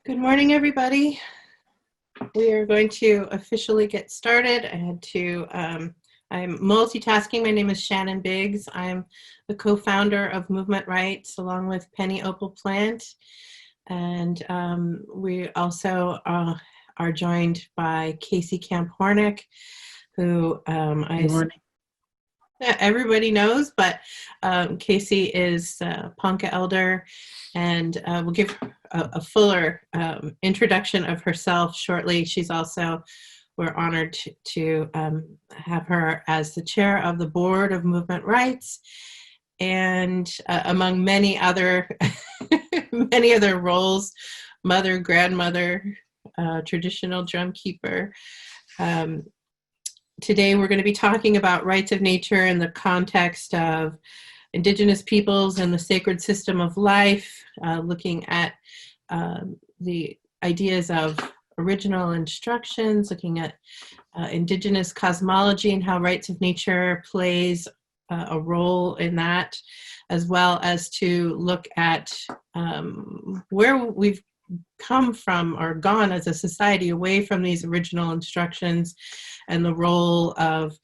Good morning, everybody. We are going to officially get started. I'm multitasking. My name is Shannon Biggs. I'm the co-founder of Movement Rights along with Pennie, Opal Plant. And we also are joined by Casey Camp-Horinek, who everybody knows, but Casey is Ponca elder, and we'll give a fuller introduction of herself shortly. We're honored to have her as the chair of the board of Movement Rights, and among many other many other roles, mother, grandmother, traditional drum keeper. Today we're going to be talking about rights of nature in the context of Indigenous peoples and the sacred system of life, looking at the ideas of original instructions, looking at Indigenous cosmology and how rights of nature plays a role in that, as well as to look at where we've come from or gone as a society away from these original instructions and the role of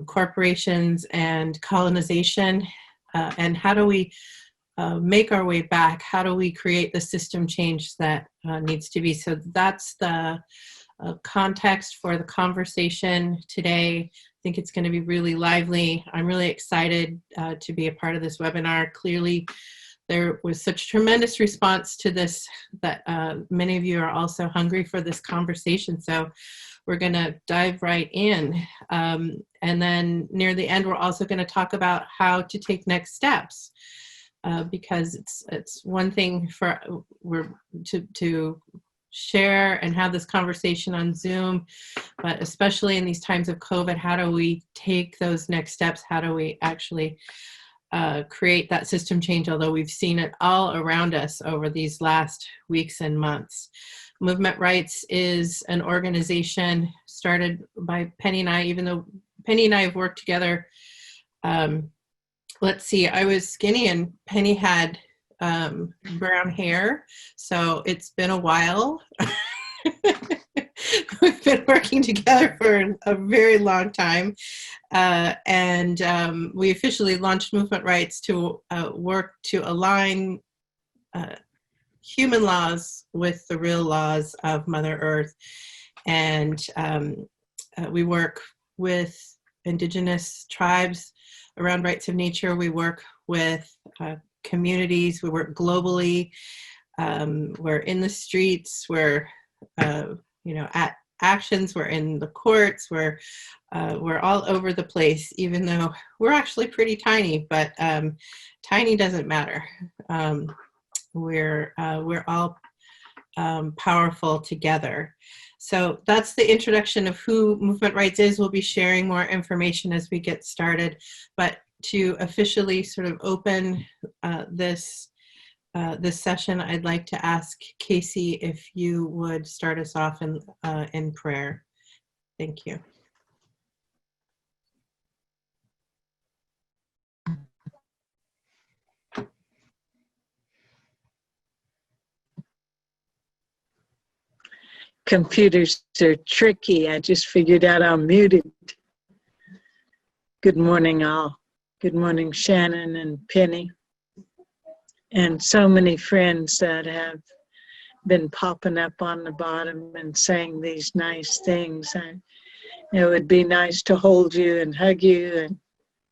corporations and colonization, and how do we make our way back? How do we create the system change that needs to be? So that's the context for the conversation today. I think it's going to be really lively. I'm really excited to be a part of this webinar. Clearly, there was such tremendous response to this that many of you are also hungry for this conversation. So we're going to dive right in. And then near the end, we're also going to talk about how to take next steps, because it's one thing to share and have this conversation on Zoom, but especially in these times of COVID, how do we take those next steps? How do we actually create that system change, although we've seen it all around us over these last weeks and months. Movement Rights is an organization started by Pennie and I, even though Pennie and I have worked together. Let's see, I was skinny and Pennie had brown hair, so it's been a while. We've been working together for a very long time, and we officially launched Movement Rights to work to align human laws with the real laws of Mother Earth. And we work with Indigenous tribes around rights of nature. We work with communities. We work globally. We're in the streets. We're at actions. We're in the courts. We're all over the place, even though we're actually pretty tiny, but tiny doesn't matter. We're all powerful together. So that's the introduction of who Movement Rights is. We'll be sharing more information as we get started, but to officially sort of open this session, I'd like to ask Casey if you would start us off in prayer. Thank you. Computers are tricky. I just figured out I'm muted. Good morning, all. Good morning, Shannon and Pennie, and so many friends that have been popping up on the bottom and saying these nice things. It would be nice to hold you and hug you and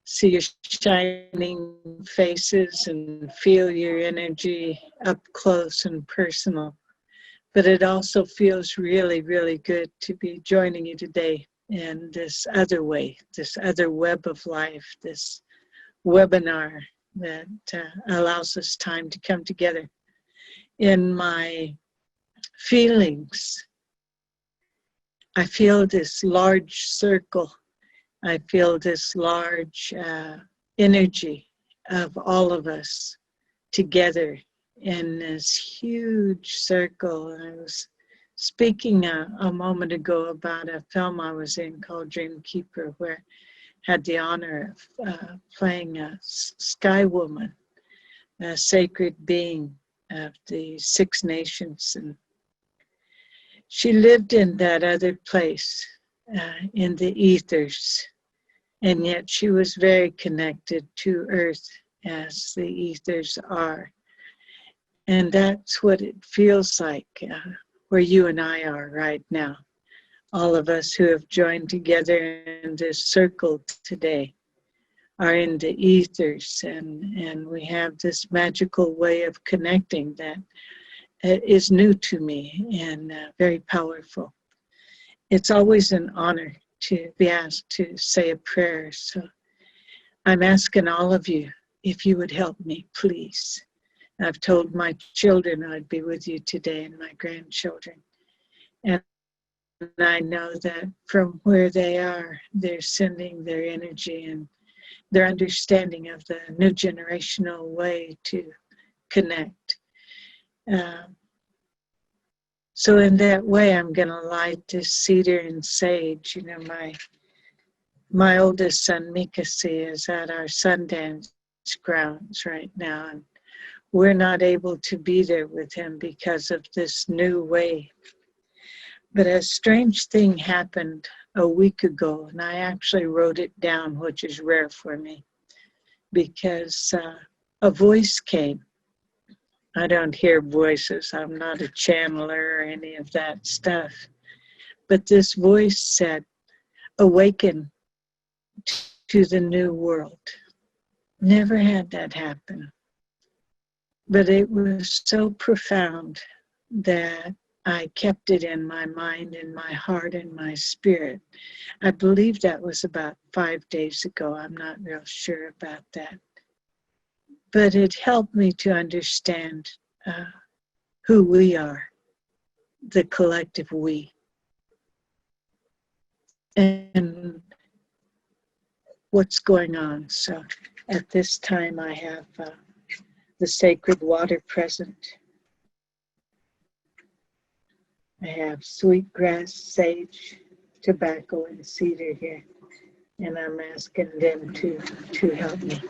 see your shining faces and feel your energy up close and personal. But it also feels really, really good to be joining you today in this other way, this other web of life, this webinar that allows us time to come together. In my feelings, I feel this large circle. I feel this large energy of all of us together in this huge circle. I was speaking a moment ago about a film I was in called Dream Keeper, where I had the honor of playing a sky woman, a sacred being of the Six Nations. And she lived in that other place, in the ethers. And yet she was very connected to Earth, as the ethers are. And that's what it feels like where you and I are right now. All of us who have joined together in this circle today are in the ethers, and we have this magical way of connecting that is new to me and very powerful. It's always an honor to be asked to say a prayer. So I'm asking all of you if you would help me, please. I've told my children I'd be with you today and my grandchildren. And I know that from where they are, they're sending their energy and their understanding of the new generational way to connect. So in that way, I'm going to light this cedar and sage. You know, my oldest son, Mikasi, is at our Sundance grounds right now, and we're not able to be there with him because of this new way. But a strange thing happened a week ago, and I actually wrote it down, which is rare for me, because a voice came. I don't hear voices. I'm not a channeler or any of that stuff. But this voice said, awaken to the new world. Never had that happen. But it was so profound that I kept it in my mind, in my heart, and my spirit. I believe that was about 5 days ago. I'm not real sure about that. But it helped me to understand who we are, the collective we. And what's going on. So at this time I have the sacred water present. I have sweetgrass, sage, tobacco, and cedar here. And I'm asking them to help me.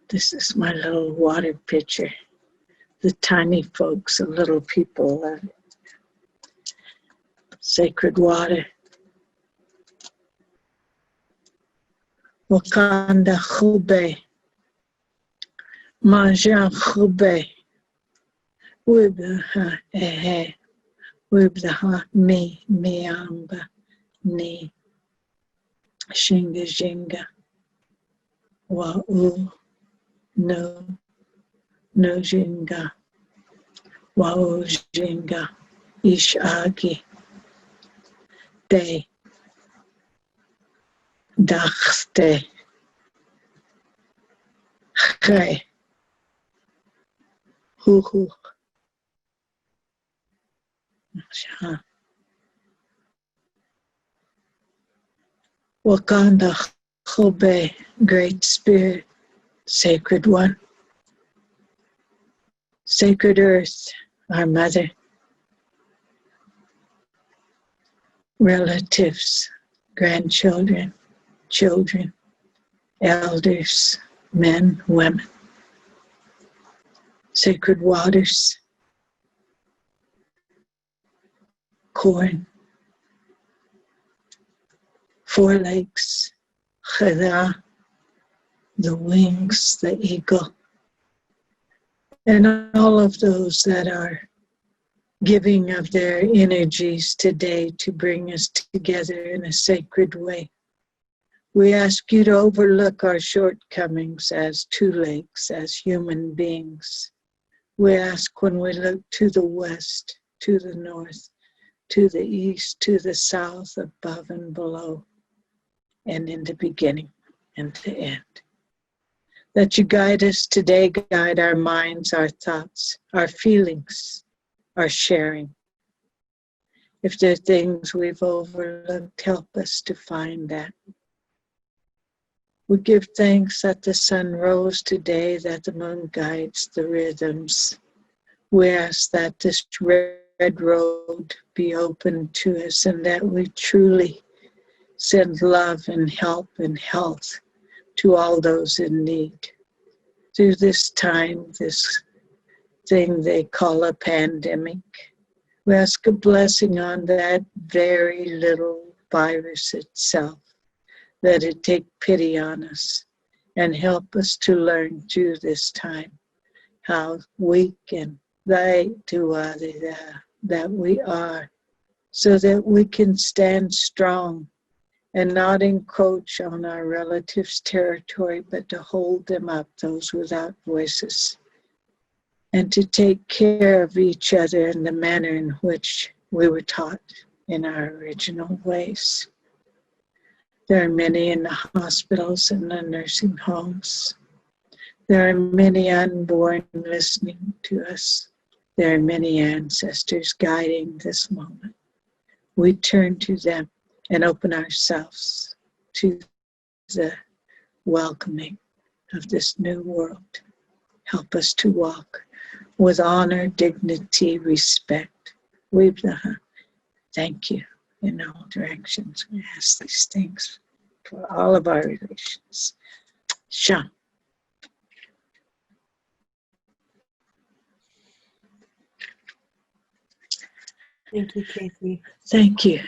This is my little water pitcher. The tiny folks, the little people love it. Sacred water. Wakanda Khube. Maja Khube. Wibha Ehe. Wibha Mi Miamba Ni. Shinga Jinga. Wa'u. No. No Jinga. Wa'u Jinga. Ishagi. De. Dachte. Ge. Huhu. Wakanda Khobe, Great Spirit, Sacred One. Sacred Earth, our Mother. Relatives, grandchildren, children, elders, men, women. Sacred waters, corn, 4 legs, cheda, the wings, the eagle, and all of those that are giving of their energies today to bring us together in a sacred way. We ask you to overlook our shortcomings as 2 legs, as human beings. We ask when we look to the west, to the north, to the east, to the south, above and below, and in the beginning and the end. That you guide us today, guide our minds, our thoughts, our feelings, our sharing. If there are things we've overlooked, help us to find that. We give thanks that the sun rose today, that the moon guides the rhythms. We ask that this red road be open to us and that we truly send love and help and health to all those in need. Through this time, this thing they call a pandemic, we ask a blessing on that very little virus itself, that it take pity on us and help us to learn through this time how weak and light that we are, so that we can stand strong and not encroach on our relatives' territory, but to hold them up, those without voices, and to take care of each other in the manner in which we were taught in our original ways. There are many in the hospitals and the nursing homes. There are many unborn listening to us. There are many ancestors guiding this moment. We turn to them and open ourselves to the welcoming of this new world. Help us to walk with honor, dignity, respect. Thank you in all directions. We ask these things for all of our relations. Shannon. Thank you, Casey. Thank you.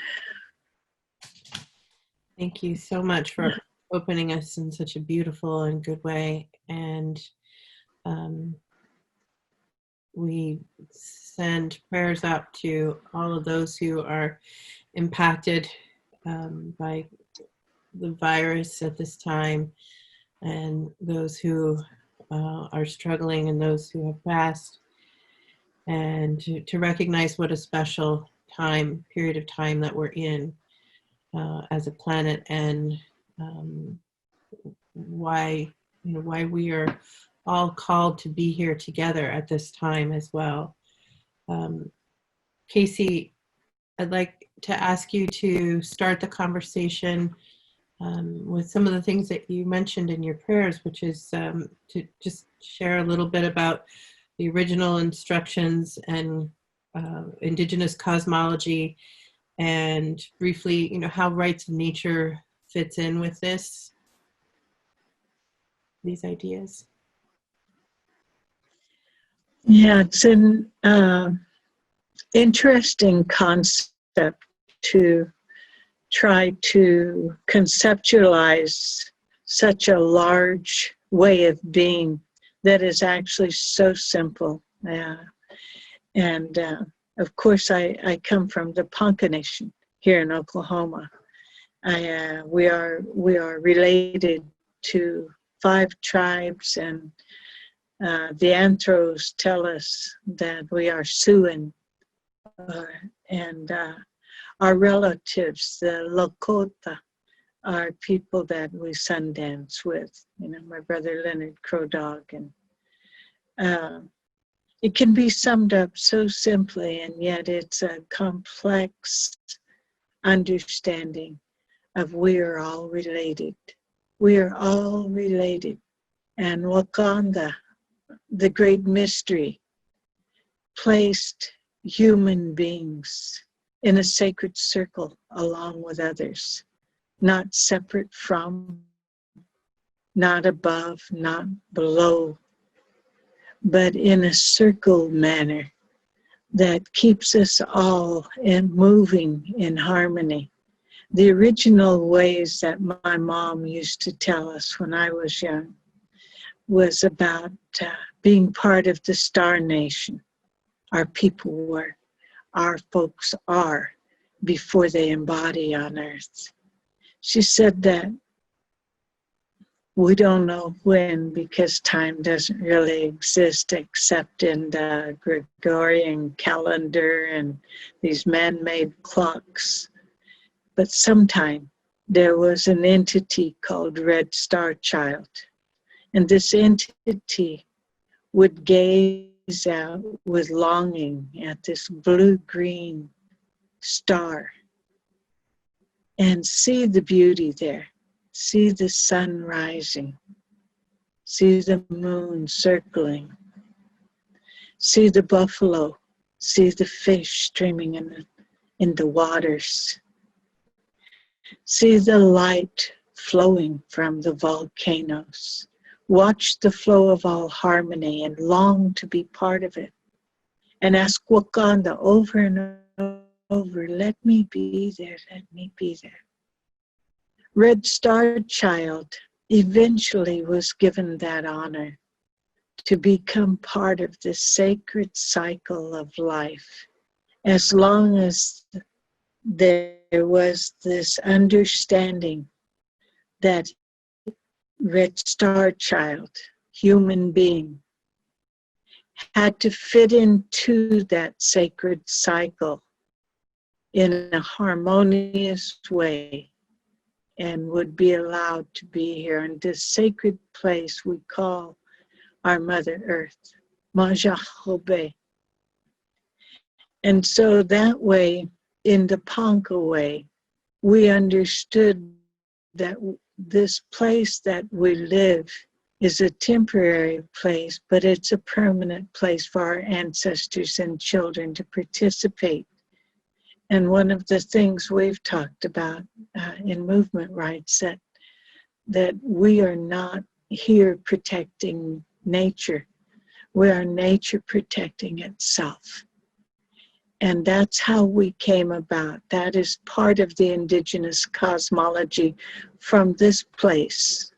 Thank you so much for opening us in such a beautiful and good way. And we send prayers out to all of those who are impacted by the virus at this time, and those who are struggling and those who have passed, and to recognize what a special period of time that we're in as a planet, and why we are all called to be here together at this time as well. Casey, I'd like to ask you to start the conversation with some of the things that you mentioned in your prayers, which is to just share a little bit about the original instructions and Indigenous cosmology, and briefly, how rights of nature fits in with these ideas. Yeah, it's an interesting concept to try to conceptualize such a large way of being that is actually so simple. And of course, I come from the Ponca Nation here in Oklahoma. We are related to 5 tribes, and the Anthros tell us that we are Siouan, and our relatives, the Lakota, are people that we Sundance with. My brother Leonard Crow Dog, and it can be summed up so simply, and yet it's a complex understanding of we are all related. We are all related. And Wakanda, the great mystery, placed human beings in a sacred circle along with others, not separate from, not above, not below, but in a circle manner that keeps us all moving in harmony. The original ways that my mom used to tell us when I was young was about being part of the Star Nation. Our people were, our folks are, before they embody on Earth. She said that we don't know when, because time doesn't really exist except in the Gregorian calendar and these man-made clocks. But sometime there was an entity called Red Star Child. And this entity would gaze out with longing at this blue-green star and see the beauty there, see the sun rising, see the moon circling, see the buffalo, see the fish streaming in the waters. See the light flowing from the volcanoes. Watch the flow of all harmony and long to be part of it. And ask Wakanda over and over, let me be there, let me be there. Red Star Child eventually was given that honor to become part of this sacred cycle of life, as long as there was this understanding that Red Star Child, human being, had to fit into that sacred cycle in a harmonious way and would be allowed to be here in this sacred place we call our Mother Earth, Majahobe. And so that way, in the Ponca way, we understood that this place that we live is a temporary place, but it's a permanent place for our ancestors and children to participate. And one of the things we've talked about in movement rights, that we are not here protecting nature. We are nature protecting itself. And that's how we came about. That is part of the indigenous cosmology from this place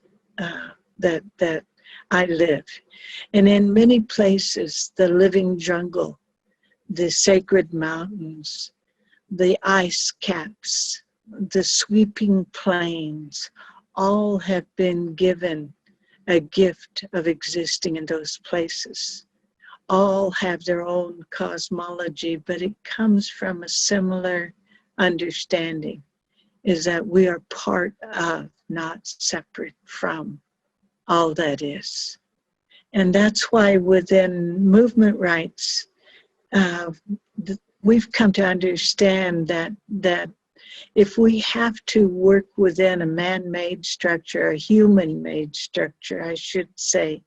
that I live. And in many places, the living jungle, the sacred mountains, the ice caps, the sweeping plains, all have been given a gift of existing in those places. All have their own cosmology, but it comes from a similar understanding, is that we are part of, not separate from, all that is. And that's why within movement rights, we've come to understand that if we have to work within a man-made structure, a human-made structure, I should say,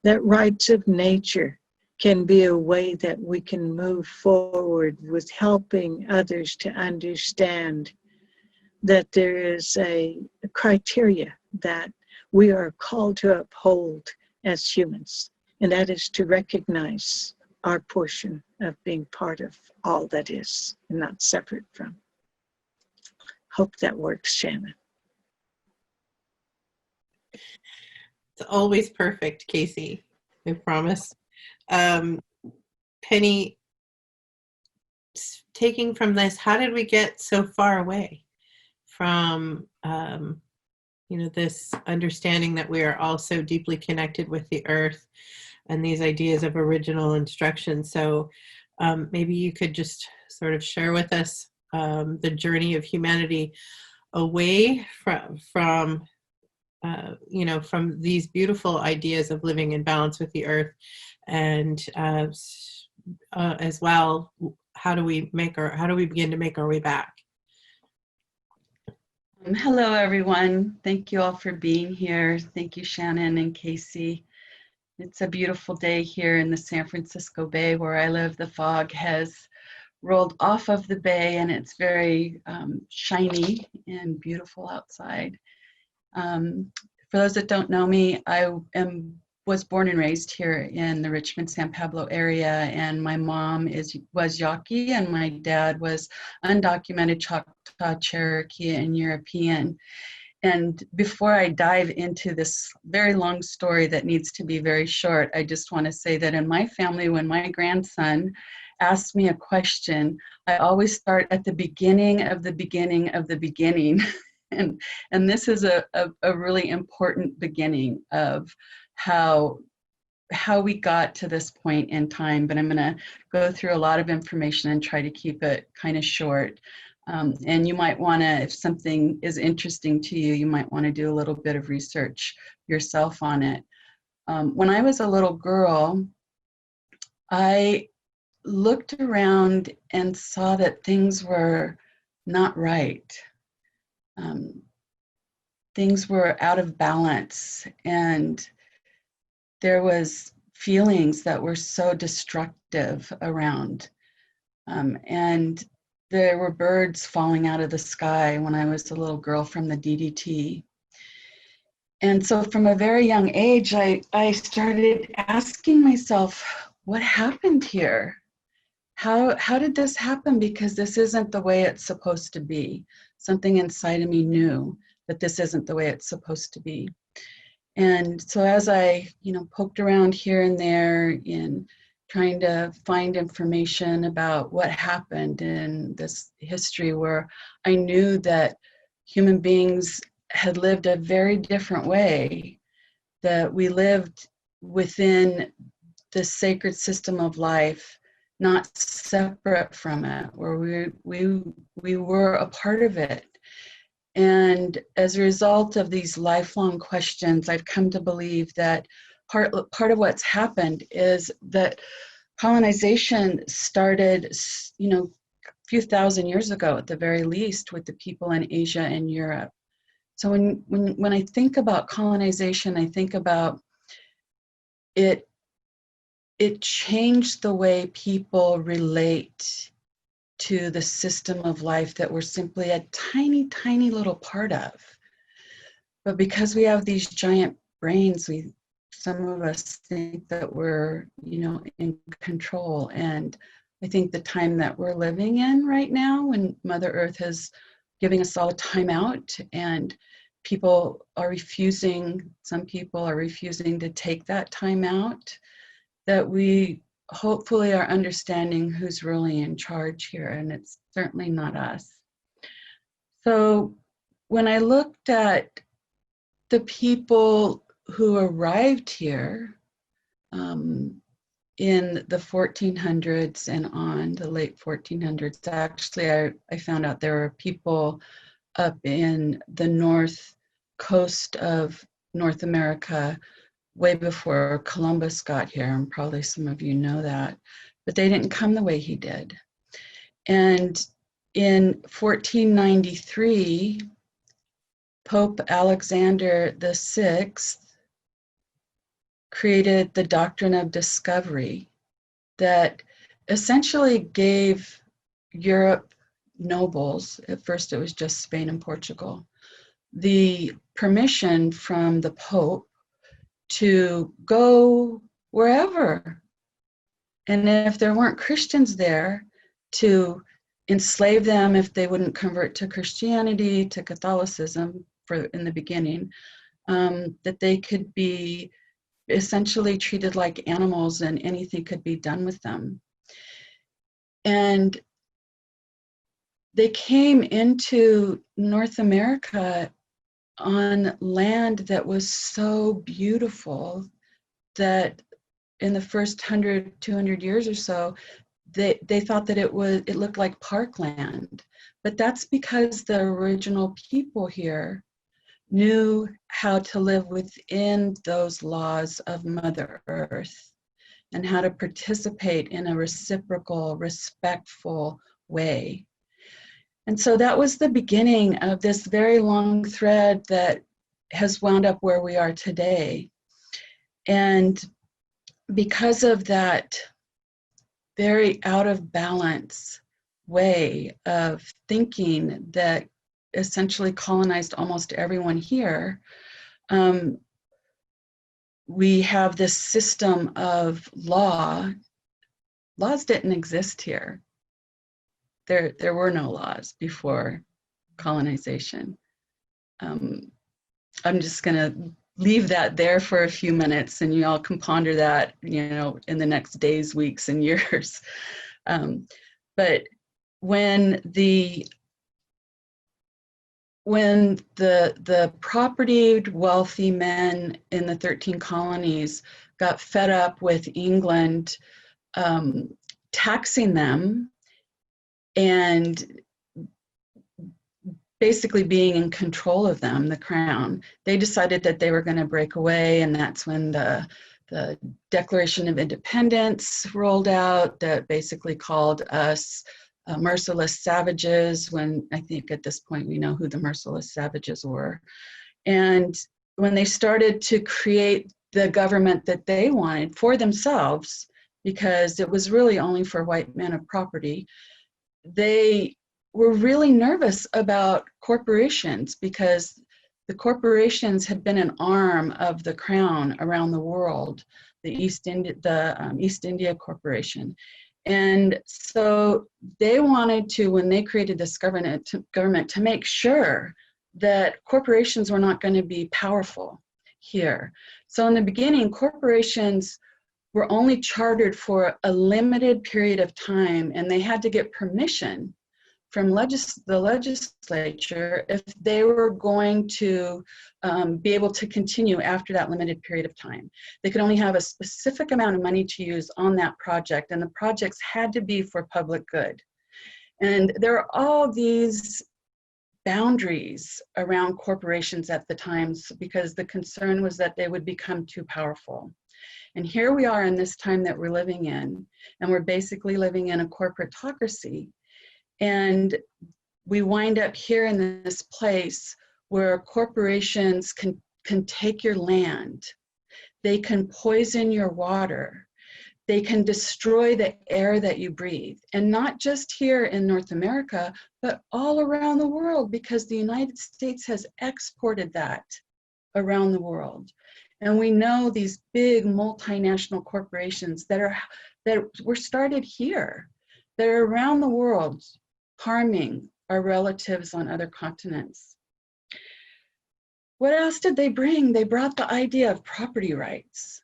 that rights of nature can be a way that we can move forward with helping others to understand that there is a criteria that we are called to uphold as humans, and that is to recognize our portion of being part of all that is and not separate from. Hope that works, Shannon. It's always perfect, Casey, I promise. Pennie, taking from this, how did we get so far away from this understanding that we are all so deeply connected with the earth and these ideas of original instruction? So maybe you could just sort of share with us the journey of humanity away from these beautiful ideas of living in balance with the earth, and as well, how do we begin to make our way back? Hello, everyone. Thank you all for being here. Thank you, Shannon and Casey. It's a beautiful day here in the San Francisco Bay where I live. The fog has rolled off of the bay and it's very shiny and beautiful outside. For those that don't know me, I was born and raised here in the Richmond, San Pablo area, and my mom was Yaqui and my dad was undocumented Choctaw, Cherokee, and European. And before I dive into this very long story that needs to be very short, I just want to say that in my family, when my grandson asks me a question, I always start at the beginning of the beginning of the beginning. And this is a really important beginning of how we got to this point in time. But I'm going to go through a lot of information and try to keep it kind of short. And you might want to, if something is interesting to you, you might want to do a little bit of research yourself on it. When I was a little girl, I looked around and saw that things were not right. Things were out of balance, and there was feelings that were so destructive around. And there were birds falling out of the sky when I was a little girl from the DDT. And so from a very young age, I started asking myself, what happened here? How did this happen? Because this isn't the way it's supposed to be. Something inside of me knew that this isn't the way it's supposed to be. And so as I, poked around here and there in trying to find information about what happened in this history, where I knew that human beings had lived a very different way, that we lived within the sacred system of life, not separate from it, where we were a part of it. And as a result of these lifelong questions, I've come to believe that part of what's happened is that colonization started, a few thousand years ago at the very least, with the people in Asia and Europe. So when I think about colonization, I think about it changed the way people relate to the system of life that we're simply a tiny, tiny little part of. But because we have these giant brains, some of us think that we're, in control. And I think the time that we're living in right now, when Mother Earth is giving us all a timeout, and some people are refusing to take that time out, that we hopefully are understanding who's really in charge here, and it's certainly not us. So when I looked at the people who arrived here in the 1400s and on, the late 1400s, actually I found out there were people up in the north coast of North America way before Columbus got here, and probably some of you know that, but they didn't come the way he did. And in 1493, Pope Alexander VI created the doctrine of discovery that essentially gave Europe nobles, at first it was just Spain and Portugal, the permission from the Pope to go wherever. And if there weren't Christians there, to enslave them if they wouldn't convert to Christianity, to Catholicism in the beginning, that they could be essentially treated like animals and anything could be done with them. And they came into North America on land that was so beautiful that in the first 100, 200 years or so, they thought that it looked like parkland. But that's because the original people here knew how to live within those laws of Mother Earth and how to participate in a reciprocal, respectful way. And so that was the beginning of this very long thread that has wound up where we are today. And because of that very out of balance way of thinking that essentially colonized almost everyone here, we have this system of law. Laws didn't exist here. There were no laws before colonization. I'm just gonna leave that there for a few minutes, and you all can ponder that, in the next days, weeks, and years. But when the propertied, wealthy men in the 13 colonies got fed up with England taxing them and basically being in control of them, the crown, they decided that they were going to break away, and that's when the Declaration of Independence rolled out that basically called us merciless savages, when I think at this point we know who the merciless savages were. And when they started to create the government that they wanted for themselves, because it was really only for white men of property, they were really nervous about corporations because the corporations had been an arm of the crown around the world, the East India Corporation. And so they wanted to, when they created this government, to make sure that corporations were not going to be powerful here. So in the beginning, corporations were only chartered for a limited period of time, and they had to get permission from the legislature if they were going to be able to continue after that limited period of time. They could only have a specific amount of money to use on that project, and the projects had to be for public good. And there are all these boundaries around corporations at the time because the concern was that they would become too powerful. And here we are in this time that we're living in, and we're basically living in a corporatocracy. And we wind up here in this place where corporations can take your land. They can poison your water. They can destroy the air that you breathe. And not just here in North America, but all around the world, because the United States has exported that around the world. And we know these big multinational corporations that were started here, that are around the world, harming our relatives on other continents. What else did they bring? They brought the idea of property rights.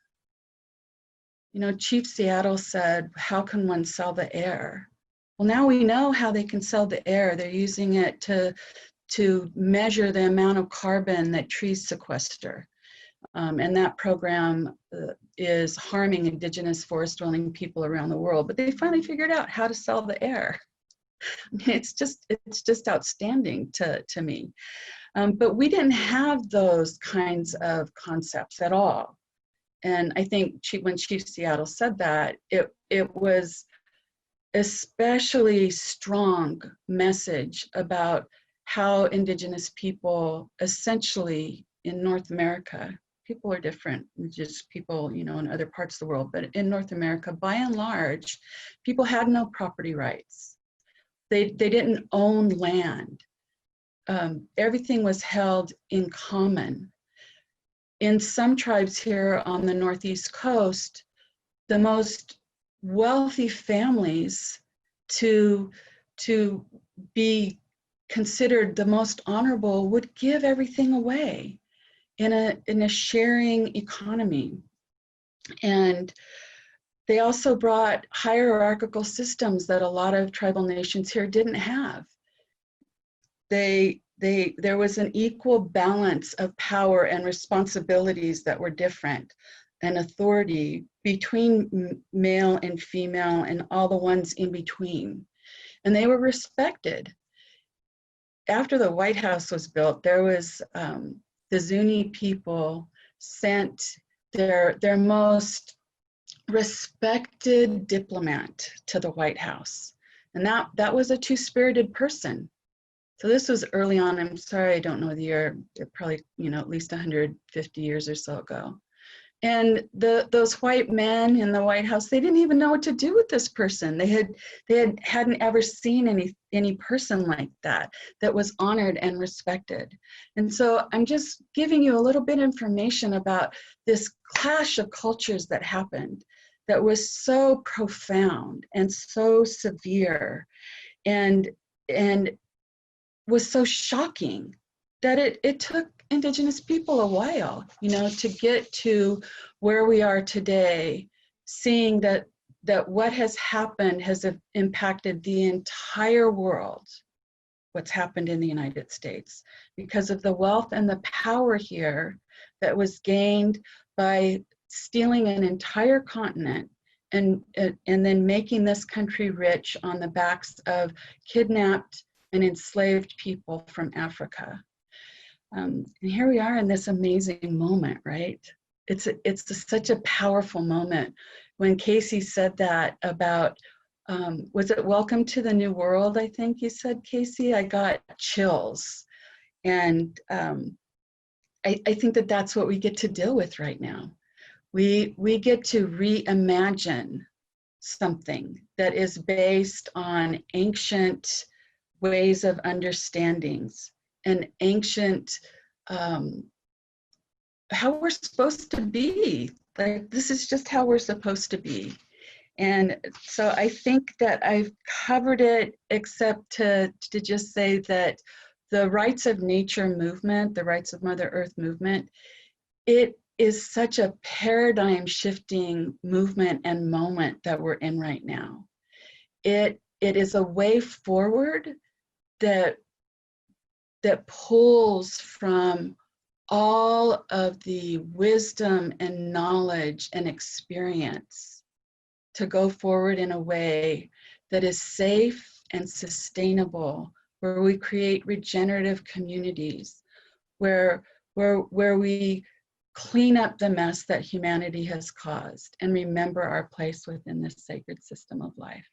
You know, Chief Seattle said, how can one sell the air? Well, now we know how they can sell the air. They're using it to measure the amount of carbon that trees sequester. And that program is harming indigenous forest dwelling people around the world. But they finally figured out how to sell the air. It's just outstanding to me. But we didn't have those kinds of concepts at all. And I think when Chief Seattle said that, it was especially strong message about how indigenous people, essentially in North America, people are different, just people, you know, in other parts of the world, but in North America, by and large, people had no property rights. They didn't own land. Everything was held in common. In some tribes here on the Northeast coast, the most wealthy families to be considered the most honorable would give everything away in a sharing economy. And they also brought hierarchical systems that a lot of tribal nations here didn't have. There was an equal balance of power and responsibilities that were different, and authority between male and female and all the ones in between. And they were respected. After the White House was built, there was the Zuni people sent their most respected diplomat to the White House. And that was a two-spirited person. So this was early on. I'm sorry, I don't know the year. Probably, you know, at least 150 years or so ago. And those white men in the White House, they didn't even know what to do with this person. They hadn't ever seen any person like that was honored and respected. And so I'm just giving you a little bit of information about this clash of cultures that happened that was so profound and so severe and was so shocking that it took Indigenous people a while, you know, to get to where we are today, seeing that what has happened has impacted the entire world, what's happened in the United States, because of the wealth and the power here that was gained by stealing an entire continent and then making this country rich on the backs of kidnapped and enslaved people from Africa. And here we are in this amazing moment, right? It's such a powerful moment. When Casey said that about, was it Welcome to the New World, I think you said, Casey? I got chills. And I think that that's what we get to deal with right now. We get to reimagine something that is based on ancient ways of understandings and ancient, how we're supposed to be. Like, this is just how we're supposed to be. And so I think that I've covered it, except to just say that the rights of nature movement, the rights of Mother Earth movement, it is such a paradigm shifting movement and moment that we're in right now. It is a way forward that pulls from all of the wisdom and knowledge and experience to go forward in a way that is safe and sustainable, where we create regenerative communities, where we clean up the mess that humanity has caused and remember our place within this sacred system of life.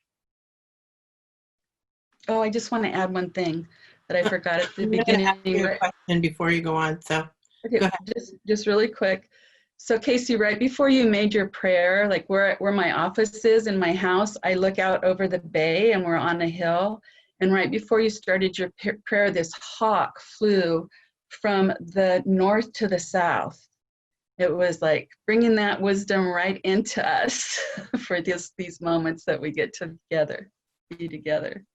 Oh, I just want to add one thing that I forgot at the beginning. I'm gonna ask you a question before you go on, so okay, go ahead. Just really quick. So Casey, right before you made your prayer, like where my office is in my house, I look out over the bay and we're on a hill. And right before you started your prayer, this hawk flew from the north to the south. It was like bringing that wisdom right into us for these moments that we get together, be together.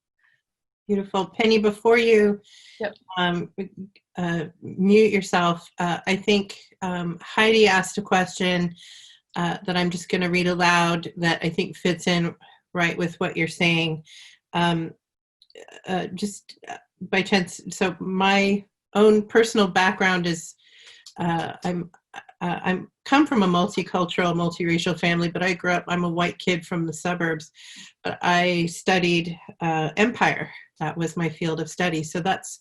Beautiful. Pennie, before you Yep. Mute yourself, I think Heidi asked a question that I'm just going to read aloud that I think fits in right with what you're saying. Just by chance, so my own personal background is I'm come from a multicultural, multiracial family, but I grew up, I'm a white kid from the suburbs, but I studied empire. That was my field of study. So that's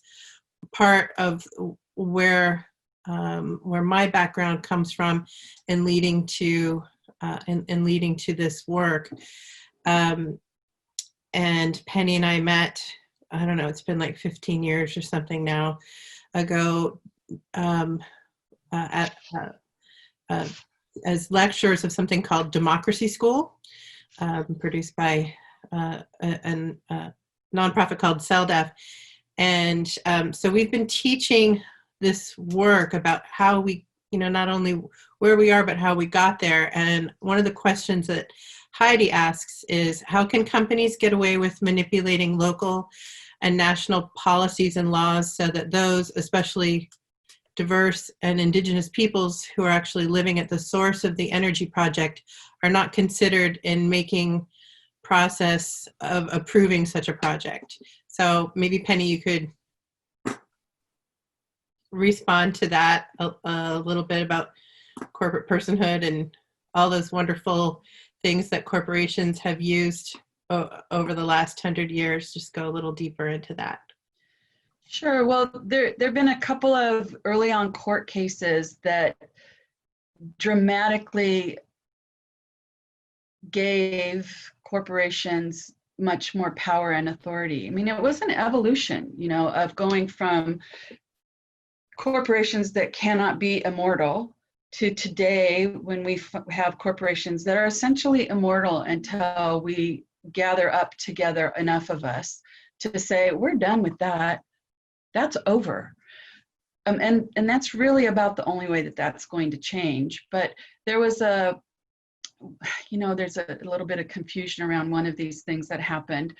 part of where my background comes from in leading to this work. And Pennie and I met, I don't know, it's been like 15 years or something now ago, as lecturers of something called Democracy School, produced by a nonprofit called CELDEF. And so we've been teaching this work about how we, not only where we are, but how we got there. And one of the questions that Heidi asks is, how can companies get away with manipulating local and national policies and laws so that those, especially diverse and Indigenous peoples who are actually living at the source of the energy project, are not considered in making process of approving such a project? So maybe Pennie, you could respond to that a little bit about corporate personhood and all those wonderful things that corporations have used over the last 100 years. Just go a little deeper into that. Sure. Well, there have been a couple of early on court cases that dramatically gave corporations much more power and authority. I mean, it was an evolution, of going from corporations that cannot be immortal to today, when we have corporations that are essentially immortal until we gather up together enough of us to say, we're done with that. That's over. And that's really about the only way that that's going to change. But there was there's a little bit of confusion around one of these things that happened.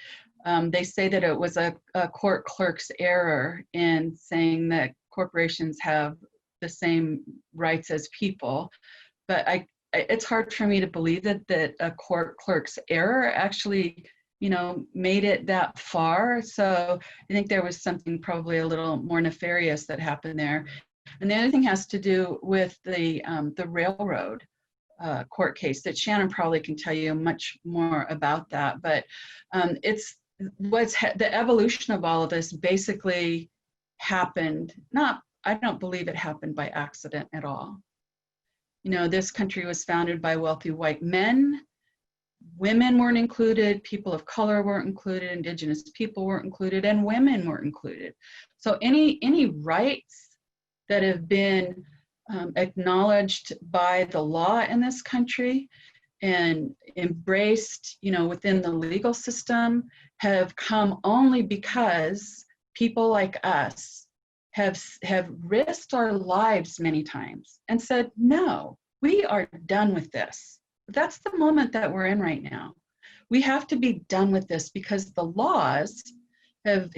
They say that it was a court clerk's error in saying that corporations have the same rights as people. But it's hard for me to believe that a court clerk's error actually made it that far. So I think there was something probably a little more nefarious that happened there. And the other thing has to do with the railroad court case that Shannon probably can tell you much more about that. But it's the evolution of all of this basically happened. I don't believe it happened by accident at all. This country was founded by wealthy white men. Women weren't included, people of color weren't included, Indigenous people weren't included, and women weren't included. So any rights that have been acknowledged by the law in this country and embraced, within the legal system have come only because people like us have risked our lives many times and said, no, we are done with this. That's the moment that we're in right now. We have to be done with this because the laws have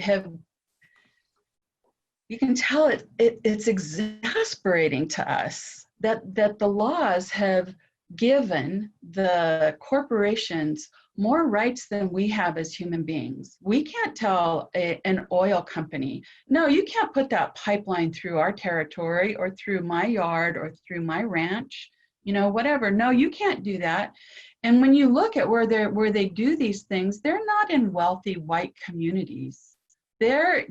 you can tell it's exasperating to us that the laws have given the corporations more rights than we have as human beings. We can't tell an oil company, no, you can't put that pipeline through our territory or through my yard or through my ranch, whatever. No, you can't do that. And when you look at where they do these things, they're not in wealthy white communities. They're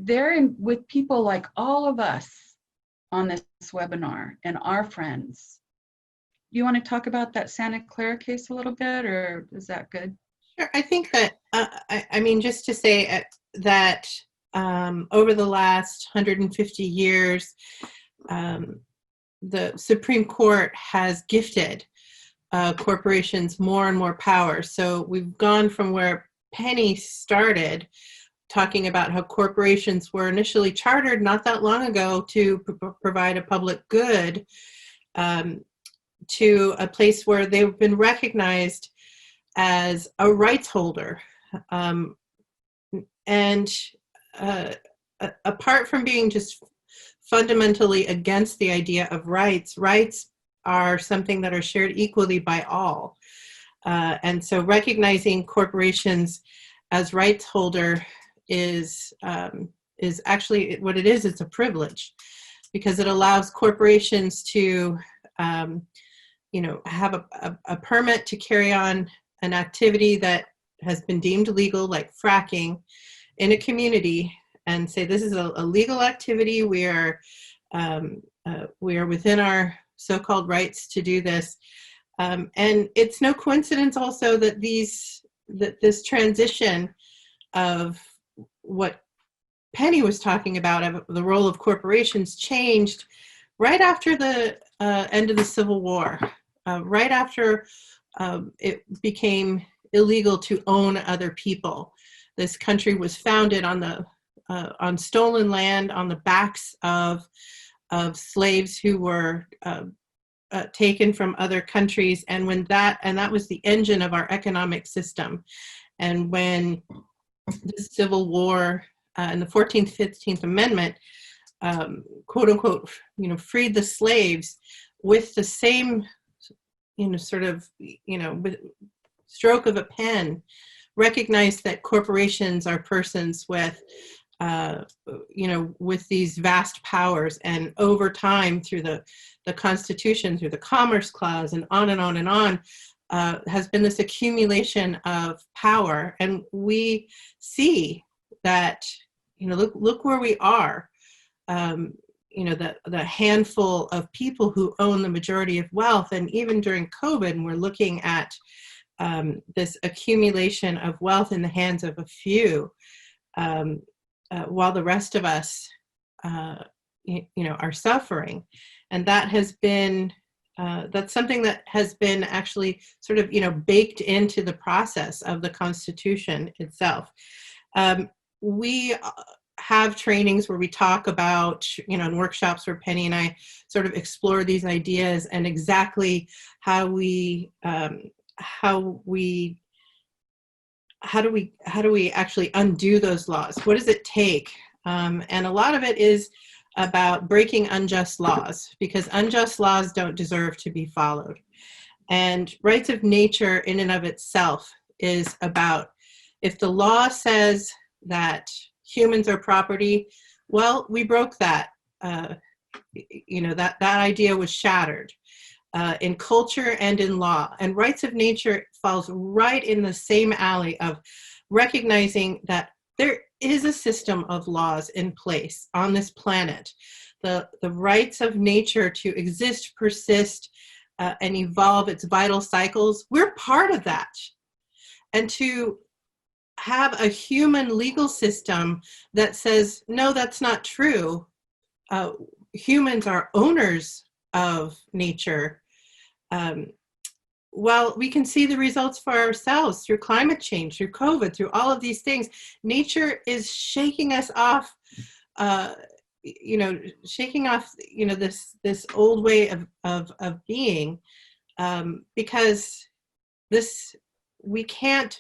with people like all of us on this webinar and our friends. You want to talk about that Santa Clara case a little bit, or is that good? Sure. I think that, just to say that over the last 150 years, the Supreme Court has gifted corporations more and more power. So we've gone from where Pennie started, talking about how corporations were initially chartered not that long ago to provide a public good, to a place where they've been recognized as a rights holder. Apart from being just fundamentally against the idea of rights are something that are shared equally by all. And so recognizing corporations as rights holder is actually what it is. It's a privilege because it allows corporations to, have a permit to carry on an activity that has been deemed legal, like fracking, in a community, and say this is a legal activity. We are within our so-called rights to do this, and it's no coincidence also that this transition of what Pennie was talking about, of the role of corporations, changed right after the end of the Civil War, right after it became illegal to own other people. This country was founded on stolen land, on the backs of slaves who were taken from other countries, and that was the engine of our economic system. And when the Civil War and the 14th, 15th Amendment, quote unquote, freed the slaves with the same, with stroke of a pen, recognized that corporations are persons with, with these vast powers. And over time, through the Constitution, through the Commerce Clause, and on and on and on, has been this accumulation of power. And we see that, look where we are. The handful of people who own the majority of wealth. And even during COVID, we're looking at this accumulation of wealth in the hands of a few, while the rest of us, are suffering. And that has been, that's something that has been actually sort of, baked into the process of the Constitution itself. We have trainings where we talk about, in workshops where Pennie and I sort of explore these ideas and exactly how do we actually undo those laws? What does it take? And a lot of it is about breaking unjust laws, because unjust laws don't deserve to be followed. And rights of nature in and of itself is about, if the law says that humans are property, well, we broke that. That idea was shattered in culture and in law. And rights of nature falls right in the same alley of recognizing that there is a system of laws in place on this planet. The rights of nature to exist, persist, and evolve its vital cycles, we're part of that. And to have a human legal system that says, no, that's not true. Humans are owners of nature. well, we can see the results for ourselves through climate change, through COVID, through all of these things. Nature is shaking us off, shaking off, this old way of being, because this, we can't,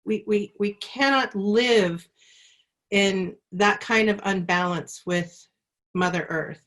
we cannot live in that kind of unbalance with Mother Earth.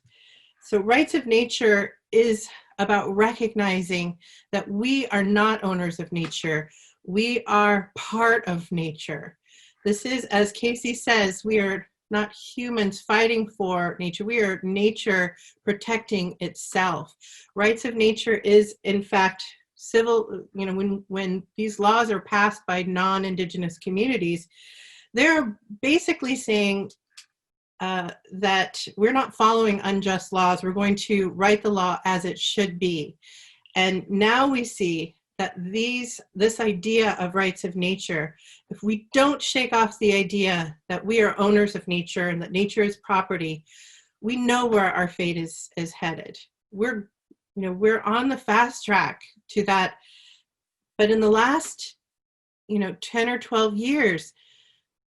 So rights of nature is about recognizing that we are not owners of nature. We are part of nature. This is, as Casey says, we are not humans fighting for nature. We are nature protecting itself. Rights of nature is, in fact, civil, when these laws are passed by non-Indigenous communities, they're basically saying that we're not following unjust laws. We're going to write the law as it should be. And now we see that this idea of rights of nature, if we don't shake off the idea that we are owners of nature and that nature is property, we know where our fate is headed. We're on the fast track to that. But in the last, 10 or 12 years,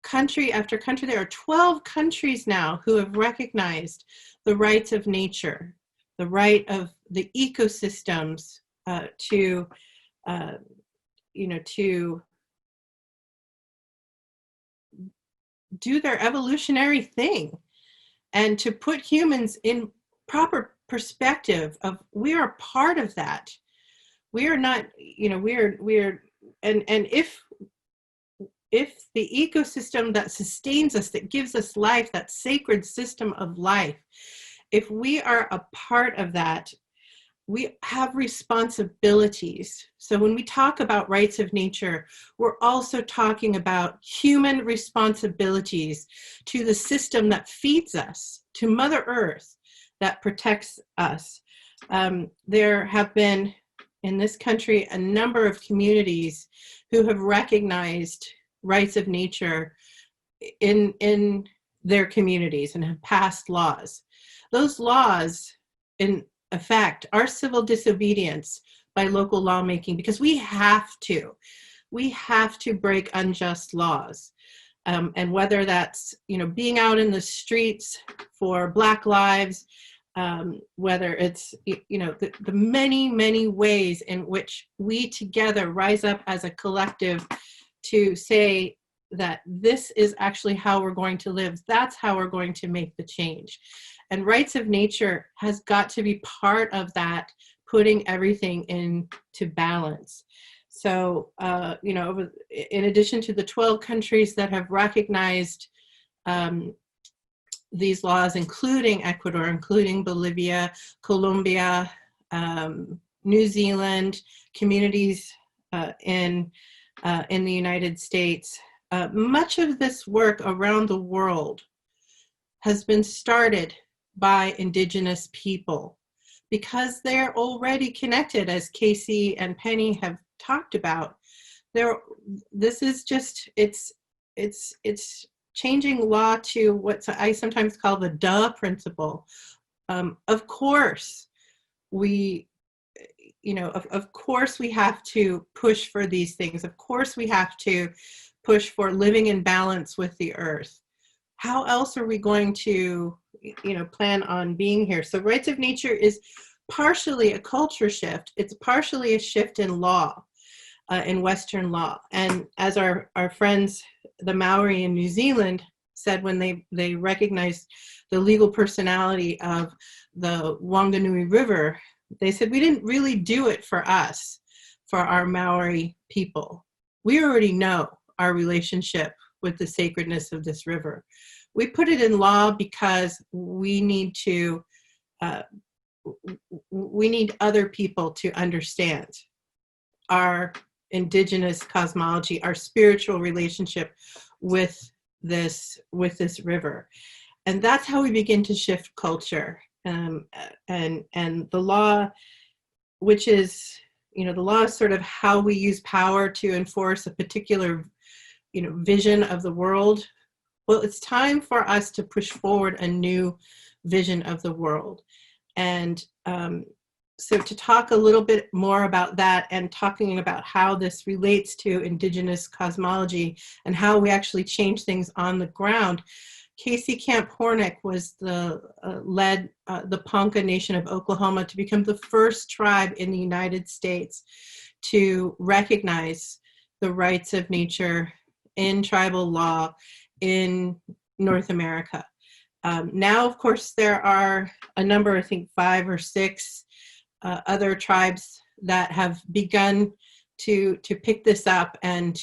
country after country, there are 12 countries now who have recognized the rights of nature, the right of the ecosystems to do their evolutionary thing, and to put humans in proper perspective of we are part of that. We are not, and if the ecosystem that sustains us, that gives us life, that sacred system of life, if we are a part of that, we have responsibilities. So when we talk about rights of nature, we're also talking about human responsibilities to the system that feeds us, to Mother Earth that protects us. There have been in this country a number of communities who have recognized rights of nature in their communities and have passed laws. Those laws, in effect, are civil disobedience by local lawmaking, because we have to break unjust laws. And whether that's, being out in the streets for Black lives, whether it's, the many, many ways in which we together rise up as a collective to say that this is actually how we're going to live. That's how we're going to make the change. And rights of nature has got to be part of that, putting everything into balance. So, in addition to the 12 countries that have recognized these laws, including Ecuador, including Bolivia, Colombia, New Zealand, communities in the United States, much of this work around the world has been started by Indigenous people, because they're already connected, as Casey and Pennie have talked about. This is just, it's changing law to what I sometimes call the duh principle. Of course, of course we have to push for these things. Of course we have to push for living in balance with the earth. How else are we going to, plan on being here? So rights of nature is partially a culture shift. It's partially a shift in law, in Western law. And as our friends, the Maori in New Zealand, said when they recognized the legal personality of the Wanganui River, they said, we didn't really do it for us, for our Maori people. We already know our relationship with the sacredness of this river. We put it in law because we need other people to understand our Indigenous cosmology, our spiritual relationship with this river. And that's how we begin to shift culture. And the law, which is, the law is sort of how we use power to enforce a particular, vision of the world. Well, it's time for us to push forward a new vision of the world. And so to talk a little bit more about that and talking about how this relates to Indigenous cosmology and how we actually change things on the ground, Casey Camp-Horinek was led the Ponca Nation of Oklahoma to become the first tribe in the United States to recognize the rights of nature in tribal law in North America. Now, of course, there are a number, I think 5 or 6 other tribes that have begun to pick this up, and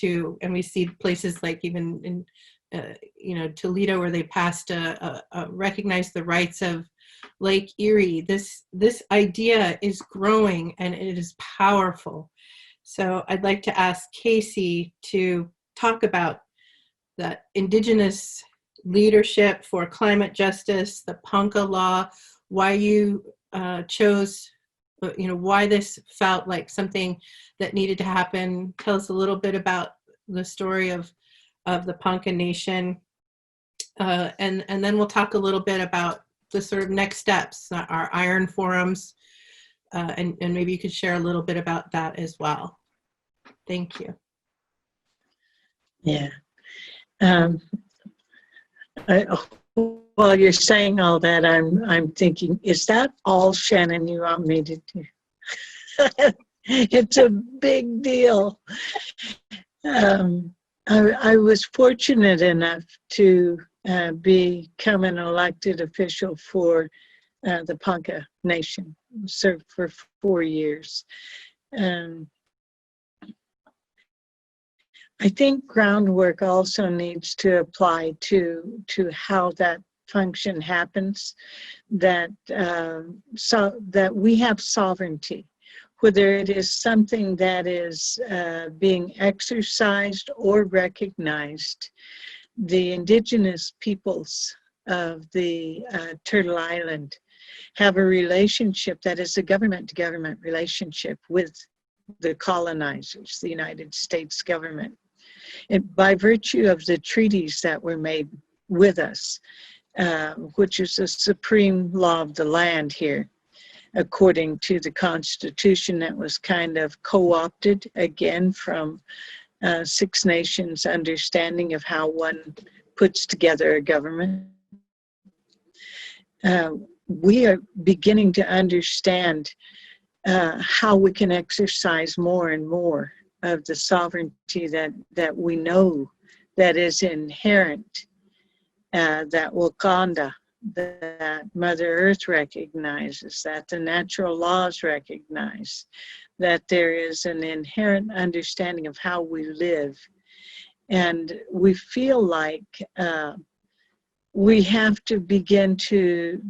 we see places like even in Toledo, where they passed recognize the rights of Lake Erie. This idea is growing and it is powerful. So I'd like to ask Casey to talk about the Indigenous leadership for climate justice, the Ponca law, why you chose, why this felt like something that needed to happen. Tell us a little bit about the story of the Ponca Nation, and then we'll talk a little bit about the sort of next steps, our iron forums, and maybe you could share a little bit about that as well. Thank you. Yeah. While you're saying all that, I'm thinking, is that all, Shannon, you want me to do? It's a big deal. I was fortunate enough to become an elected official for the Ponca Nation, served for 4 years. I think groundwork also needs to apply to how that function happens, that so that we have sovereignty, whether it is something that is being exercised or recognized. The Indigenous peoples of the Turtle Island have a relationship that is a government-to-government relationship with the colonizers, the United States government. And by virtue of the treaties that were made with us, which is the supreme law of the land here, according to the Constitution that was kind of co-opted again from Six Nations understanding of how one puts together a government. We are beginning to understand how we can exercise more and more of the sovereignty that we know that is inherent, that Wakanda, that Mother Earth recognizes, that the natural laws recognize, that there is an inherent understanding of how we live. And we feel like we have to begin to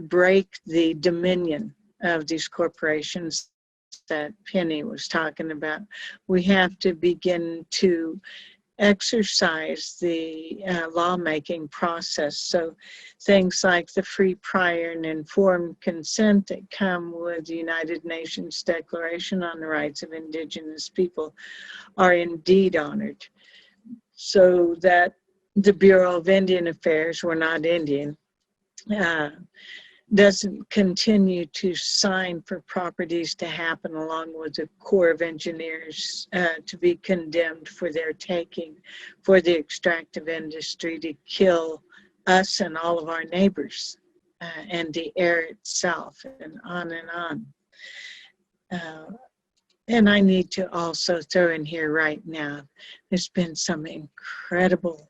break the dominion of these corporations that Pennie was talking about. We have to begin to exercise the lawmaking process. So things like the free, prior, and informed consent that come with the United Nations Declaration on the Rights of Indigenous People are indeed honored. So that the Bureau of Indian Affairs, we're not Indian, doesn't continue to sign for properties to happen along with the Corps of Engineers to be condemned for their taking, for the extractive industry to kill us and all of our neighbors and the air itself, and on and on. And I need to also throw in here right now, there's been some incredible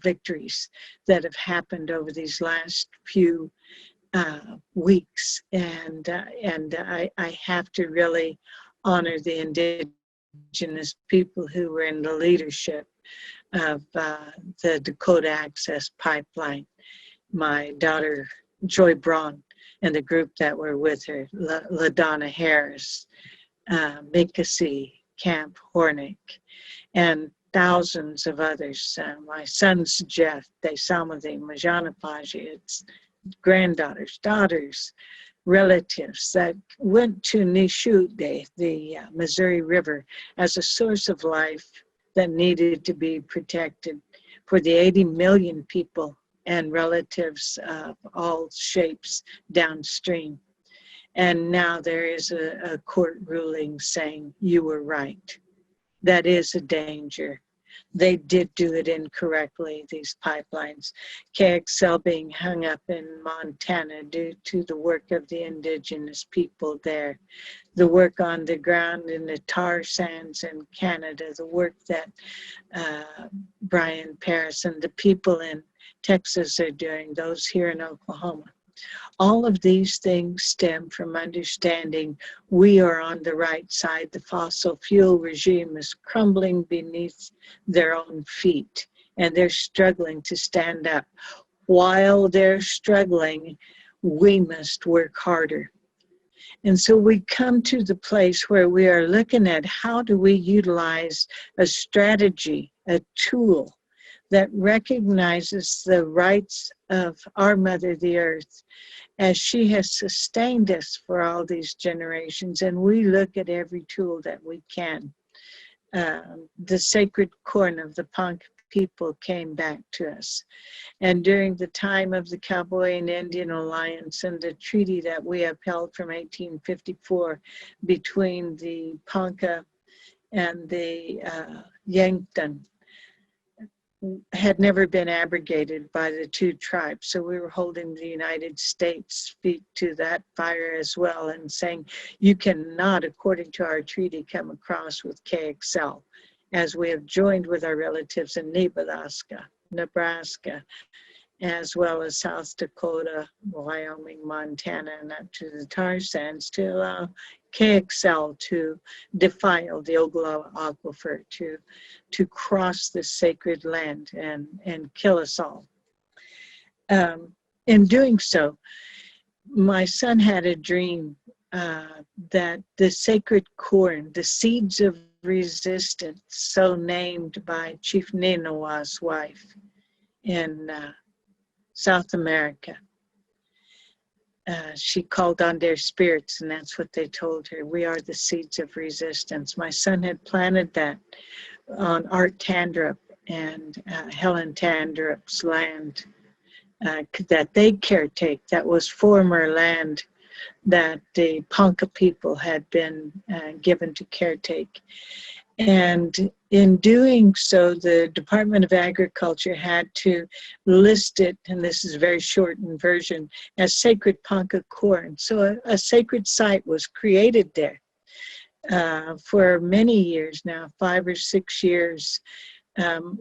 victories that have happened over these last few weeks, and I have to really honor the Indigenous people who were in the leadership of the Dakota Access Pipeline. My daughter Joy Braun and the group that were with her, LaDonna Harris, Casey Camp-Horinek, and thousands of others. My sons, Jeff, Desamade, Majana Paji, it's granddaughters, daughters, relatives that went to Nishude, the Missouri River, as a source of life that needed to be protected for the 80 million people and relatives of all shapes downstream. And now there is a court ruling saying you were right. That is a danger. They did do it incorrectly, these pipelines. KXL being hung up in Montana due to the work of the indigenous people there. The work on the ground in the tar sands in Canada, the work that Brian Paris and the people in Texas are doing, those here in Oklahoma. All of these things stem from understanding we are on the right side. The fossil fuel regime is crumbling beneath their own feet, and they're struggling to stand up. While they're struggling, we must work harder. And so we come to the place where we are looking at how do we utilize a strategy, a tool that recognizes the rights of our Mother, the Earth, as she has sustained us for all these generations. And we look at every tool that we can. The sacred corn of the Ponca people came back to us. And during the time of the Cowboy and Indian Alliance and the treaty that we upheld from 1854 between the Ponca and the Yankton, had never been abrogated by the two tribes. So we were holding the United States feet to that fire as well and saying, you cannot, according to our treaty, come across with KXL, as we have joined with our relatives in Nebraska, as well as South Dakota, Wyoming, Montana, and up to the tar sands to allow KXL to defile the Oglala Aquifer, to cross this sacred land and kill us all. In doing so, my son had a dream that the sacred corn, the seeds of resistance, so named by Chief Ninawa's wife in South America. She called on their spirits, and that's what they told her. We are the seeds of resistance. My son had planted that on Art Tandrup and Helen Tandrup's land that they caretake. That was former land that the Ponca people had been given to caretake. And in doing so, the Department of Agriculture had to list it, and this is a very shortened version, as sacred Ponca corn. So a sacred site was created there for many years now, 5 or 6 years.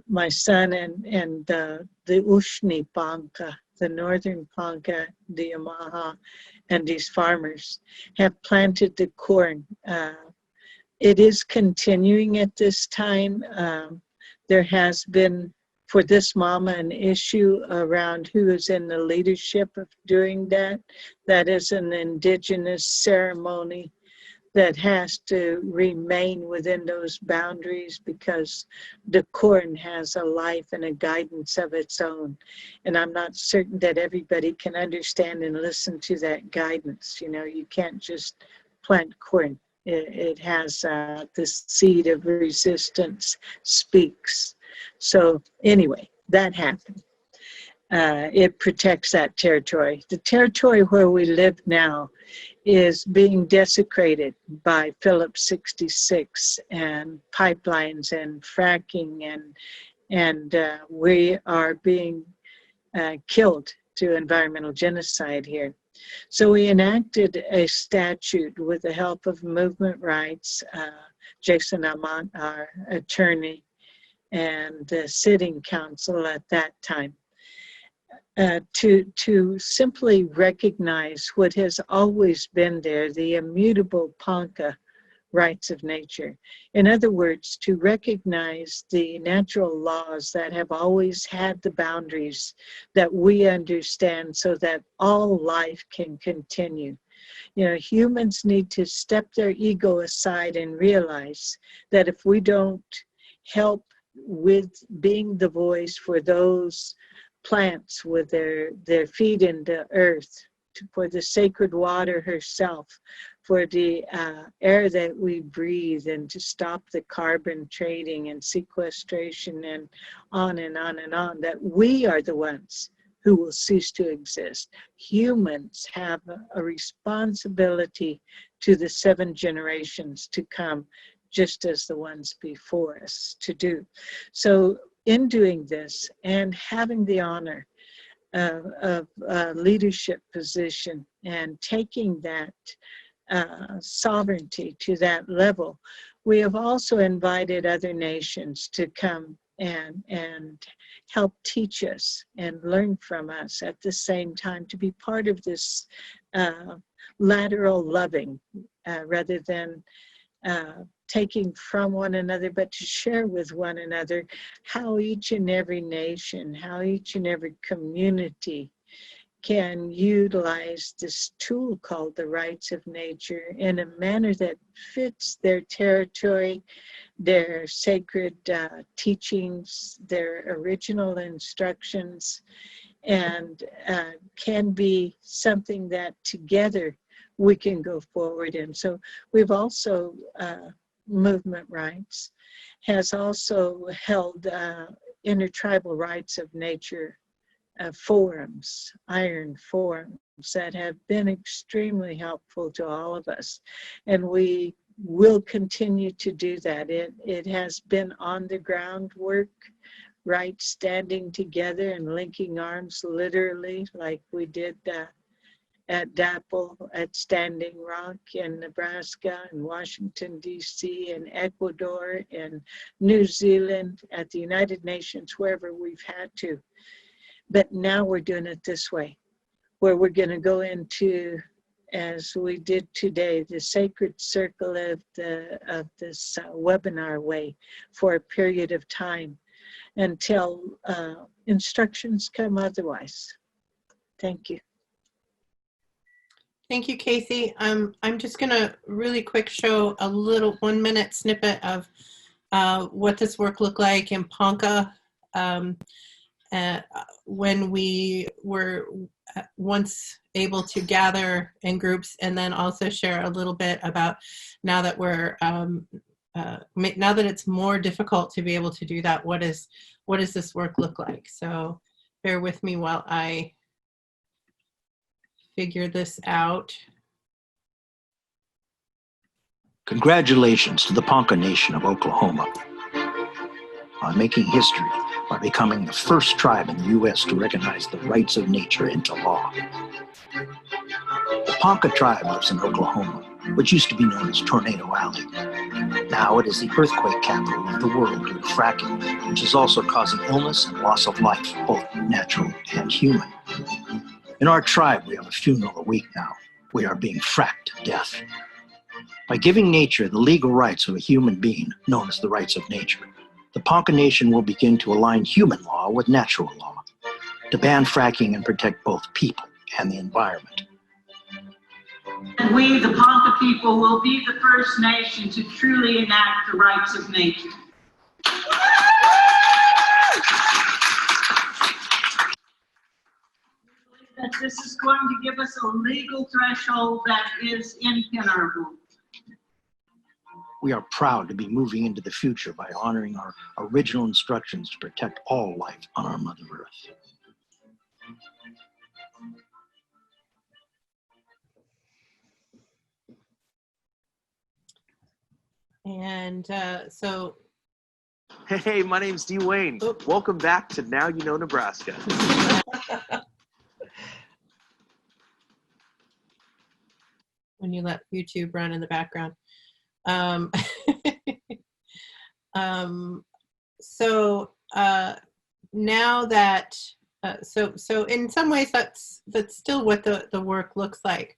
My son and the Ushni Ponca, the northern Ponca, the Omaha, and these farmers have planted the corn. It is continuing at this time. There has been, for this mama, an issue around who is in the leadership of doing that. That is an indigenous ceremony that has to remain within those boundaries because the corn has a life and a guidance of its own. And I'm not certain that everybody can understand and listen to that guidance. You know, you can't just plant corn. It has this seed of resistance speaks. So anyway, that happened. It protects that territory. The territory where we live now is being desecrated by Phillips 66 and pipelines and fracking, and we are being killed to environmental genocide here. So we enacted a statute with the help of Movement Rights, Jason Amont, our attorney, and the sitting council at that time, to simply recognize what has always been there, the immutable Ponca rights of nature. In other words, to recognize the natural laws that have always had the boundaries that we understand so that all life can continue. You know, humans need to step their ego aside and realize that if we don't help with being the voice for those plants with their feet in the earth, for the sacred water herself, for the air that we breathe, and to stop the carbon trading and sequestration and on and on and on, that we are the ones who will cease to exist. Humans have a responsibility to the 7 generations to come, just as the ones before us to do. So in doing this and having the honor of a leadership position and taking that sovereignty to that level, we have also invited other nations to come and help teach us and learn from us at the same time, to be part of this lateral loving rather than taking from one another, but to share with one another how each and every nation, how each and every community can utilize this tool called the rights of nature in a manner that fits their territory, their sacred teachings, their original instructions, and can be something that together we can go forward in. So we've also, Movement Rights has also held intertribal rights of nature forums, iron forums, that have been extremely helpful to all of us. And we will continue to do that. It has been on the ground work, right, standing together and linking arms literally, like we did at DAPL, at Standing Rock in Nebraska, and Washington, D.C., and Ecuador, and New Zealand, at the United Nations, wherever we've had to. But now we're doing it this way, where we're going to go into, as we did today, the sacred circle of this webinar way for a period of time until instructions come otherwise. Thank you. Thank you, Casey. I'm just going to really quick show a little 1-minute snippet of what this work looked like in Ponca when we were once able to gather in groups, and then also share a little bit about now that we're now that it's more difficult to be able to do that, what does this work look like? So bear with me while I figure this out. Congratulations to the Ponca Nation of Oklahoma on making history by becoming the first tribe in the U.S. to recognize the rights of nature into law. The Ponca Tribe lives in Oklahoma, which used to be known as Tornado Alley. Now it is the earthquake capital of the world due to fracking, which is also causing illness and loss of life, both natural and human. In our tribe, we have a funeral a week now. We are being fracked to death. By giving nature the legal rights of a human being, known as the rights of nature, the Ponca Nation will begin to align human law with natural law, to ban fracking and protect both people and the environment. We, the Ponca people, will be the first nation to truly enact the rights of nature. That this is going to give us a legal threshold that is impenetrable. We are proud to be moving into the future by honoring our original instructions to protect all life on our Mother Earth. And so... Hey, my name's D. Wayne. Oop. Welcome back to Now You Know Nebraska. When you let YouTube run in the background. So now that, so in some ways that's still what the work looks like.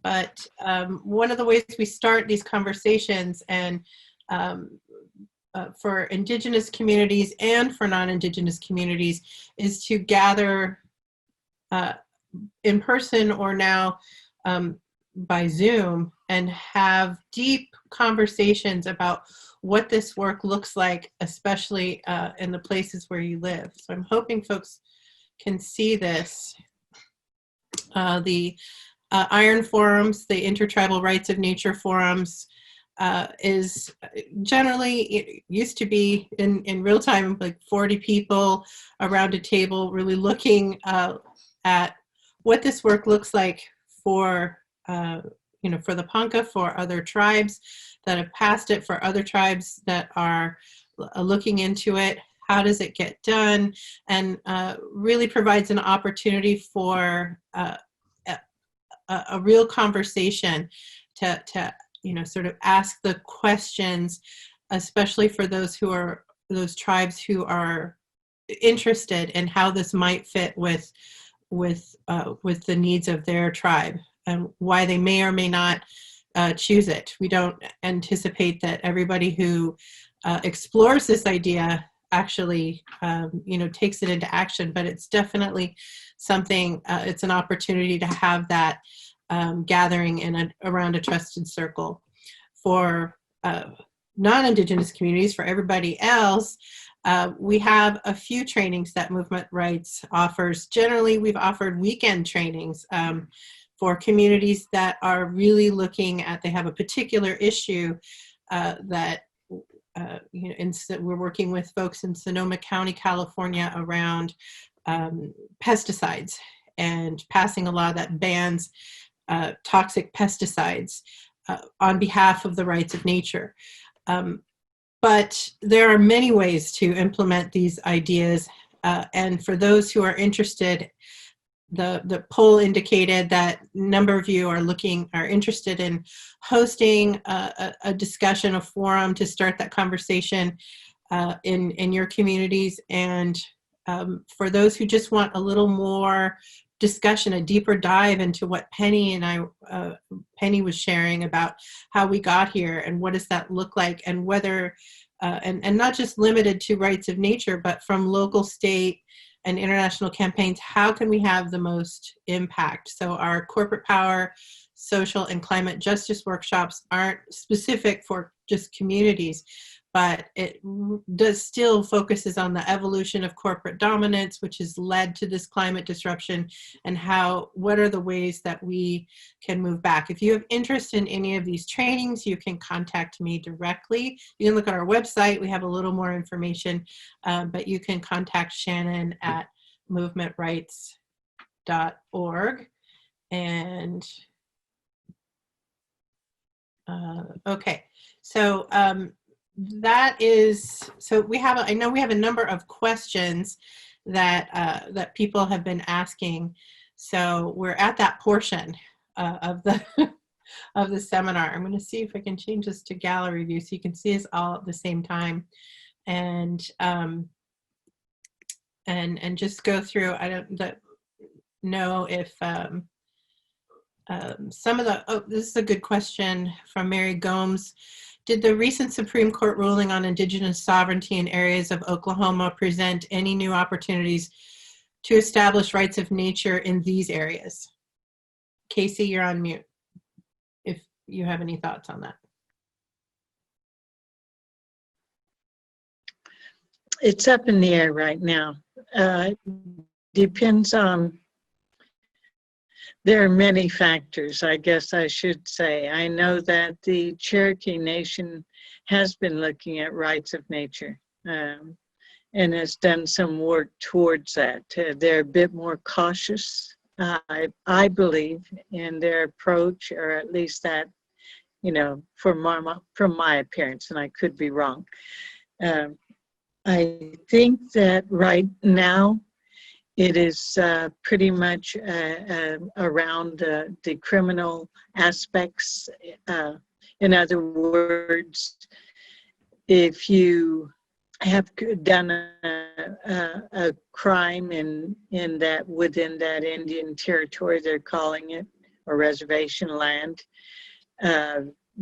But one of the ways we start these conversations, and for Indigenous communities and for non-Indigenous communities, is to gather in person or now by Zoom and have deep conversations about what this work looks like, especially in the places where you live. So I'm hoping folks can see this. The Iron Forums, the Intertribal Rights of Nature Forums, is generally, it used to be in real time, like 40 people around a table really looking at what this work looks like for, for the Ponca, for other tribes that have passed it, for other tribes that are looking into it. How does it get done? And really provides an opportunity for a real conversation to sort of ask the questions, especially for those tribes who are interested in how this might fit with the needs of their tribe and why they may or may not choose it. We don't anticipate that everybody who explores this idea actually takes it into action, but it's definitely something, it's an opportunity to have that gathering around a trusted circle. For non-Indigenous communities, for everybody else, we have a few trainings that Movement Rights offers. Generally, we've offered weekend trainings for communities that are really looking at, they have a particular issue that we're working with folks in Sonoma County, California around pesticides and passing a law that bans toxic pesticides on behalf of the rights of nature. But there are many ways to implement these ideas. And for those who are interested, the poll indicated that a number of you are interested in hosting a discussion, a forum to start that conversation in your communities. And for those who just want a little more discussion, a deeper dive into what Pennie was sharing about how we got here and what does that look like, and whether, and not just limited to rights of nature, but from local, state, and international campaigns, how can we have the most impact? So our corporate power, social, and climate justice workshops aren't specific for just communities, but it does still focuses on the evolution of corporate dominance, which has led to this climate disruption, and what are the ways that we can move back. If you have interest in any of these trainings, you can contact me directly. You can look at our website, we have a little more information, but you can contact Shannon at movementrights.org. And okay, so I know we have a number of questions that people have been asking. So we're at that portion of the of the seminar. I'm going to see if I can change this to gallery view so you can see us all at the same time, and just go through. I don't know if some of the. This is a good question from Mary Gomes. Did the recent Supreme Court ruling on Indigenous sovereignty in areas of Oklahoma present any new opportunities to establish rights of nature in these areas? Casey, you're on mute, if you have any thoughts on that. It's up in the air right now. Depends on, there are many factors, I guess I should say. I know that the Cherokee Nation has been looking at rights of nature and has done some work towards that. They're a bit more cautious, I believe, in their approach, or at least that, from my appearance, and I could be wrong. I think that right now, it is pretty much around the criminal aspects. In other words, if you have done a crime within that Indian territory, they're calling it, or reservation land,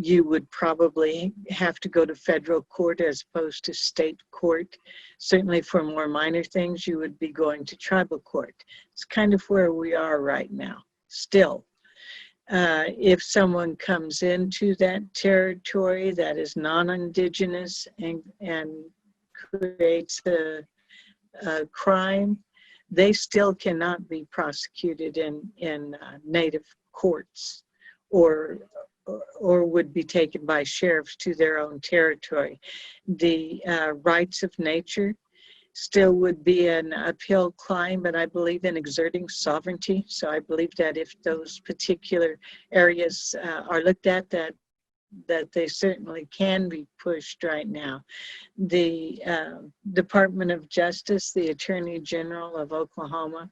you would probably have to go to federal court as opposed to state court. Certainly for more minor things, you would be going to tribal court. It's kind of where we are right now, still. If someone comes into that territory that is non-Indigenous and creates a crime, they still cannot be prosecuted in Native courts or or would be taken by sheriffs to their own territory. The rights of nature still would be an uphill climb, but I believe in exerting sovereignty. So I believe that if those particular areas are looked at, that they certainly can be pushed right now. The Department of Justice, the Attorney General of Oklahoma,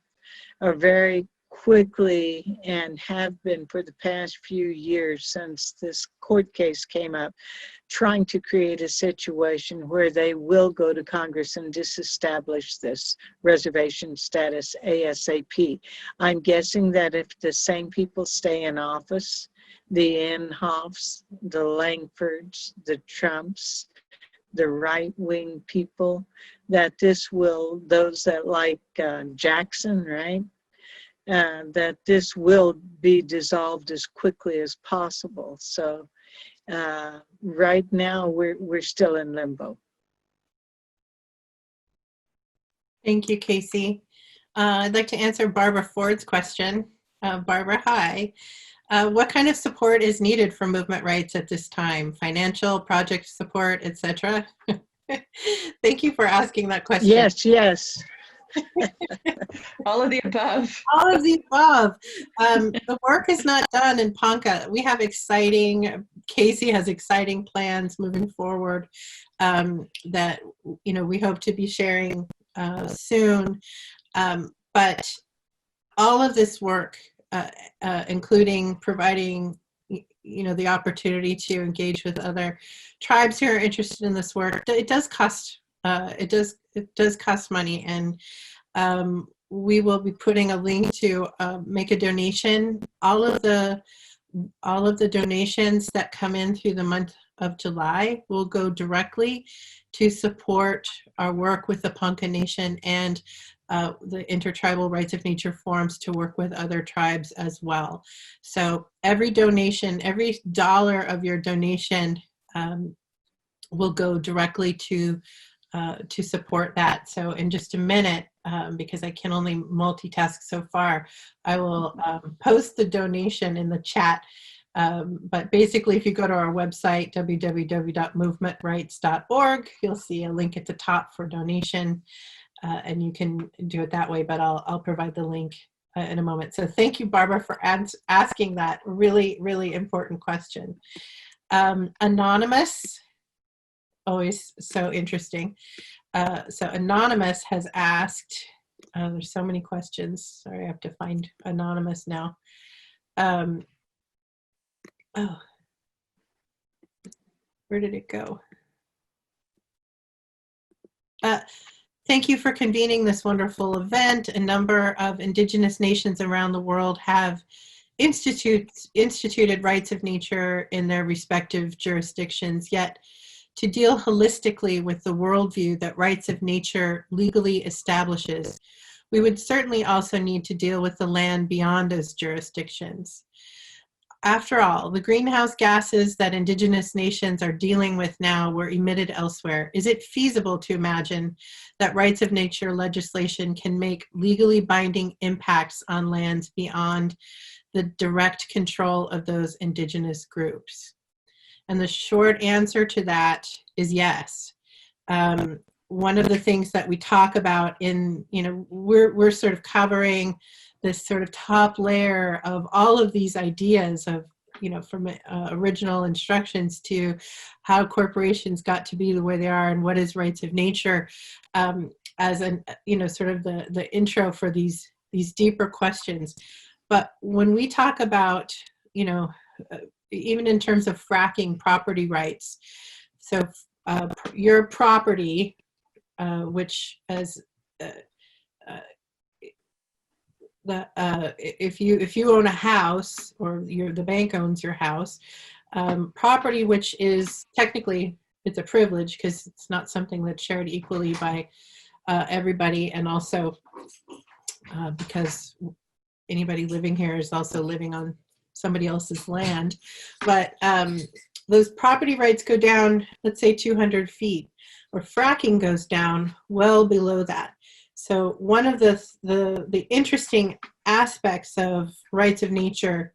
are very quickly and have been for the past few years since this court case came up, trying to create a situation where they will go to Congress and disestablish this reservation status ASAP. I'm guessing that if the same people stay in office, the Inhoffs, the Langfords, the Trumps, the right-wing people, that this will, those that like Jackson, right? That this will be dissolved as quickly as possible. So right now we're still in limbo. Thank you, Casey. I'd like to answer Barbara Ford's question. Barbara, hi. What kind of support is needed for movement rights at this time? Financial, project support, etc.? Thank you for asking that question. Yes, yes. All of the above. All of the above. The work is not done in Ponca. We have Casey has exciting plans moving forward that, we hope to be sharing soon. But all of this work, including providing, the opportunity to engage with other tribes who are interested in this work, it does cost. It does cost money, and we will be putting a link to make a donation. All of the donations that come in through the month of July will go directly to support our work with the Ponca Nation and the Intertribal Rights of Nature forums to work with other tribes as well. So every donation, every dollar of your donation will go directly to support that. So in just a minute, because I can only multitask so far, I will post the donation in the chat. But basically, if you go to our website, www.movementrights.org, you'll see a link at the top for donation, and you can do it that way, but I'll provide the link in a moment. So thank you, Barbara, for asking that really, really important question. Anonymous, always so interesting. So Anonymous has asked, there's so many questions. Sorry, I have to find Anonymous now. Where did it go? Thank you for convening this wonderful event. A number of Indigenous nations around the world have instituted rights of nature in their respective jurisdictions, yet to deal holistically with the worldview that rights of nature legally establishes, we would certainly also need to deal with the land beyond those jurisdictions. After all, the greenhouse gases that Indigenous nations are dealing with now were emitted elsewhere. Is it feasible to imagine that rights of nature legislation can make legally binding impacts on lands beyond the direct control of those Indigenous groups? And the short answer to that is yes. One of the things that we talk about in, we're sort of covering this sort of top layer of all of these ideas of, from original instructions to how corporations got to be the way they are and what is rights of nature, as an, sort of the intro for these deeper questions. But when we talk about, even in terms of fracking property rights, so your property, which as if you own a house, or the bank owns your house, property which is technically, it's a privilege because it's not something that's shared equally by everybody, and also because anybody living here is also living on somebody else's land. But those property rights go down, let's say 200 feet, or fracking goes down well below that. So one of the interesting aspects of rights of nature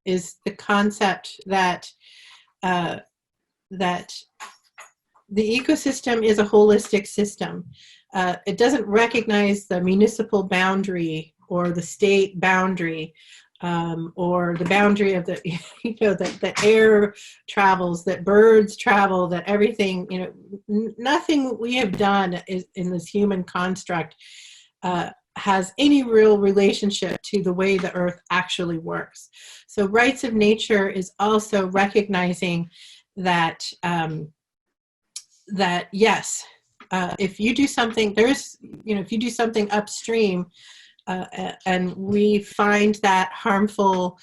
is the concept that that the ecosystem is a holistic system. It doesn't recognize the municipal boundary or the state boundary, or the boundary of the, that the air travels, that birds travel, that everything, nothing we have done is in this human construct has any real relationship to the way the earth actually works. So rights of nature is also recognizing that that yes, if you do something, if you do something upstream, and we find that harmful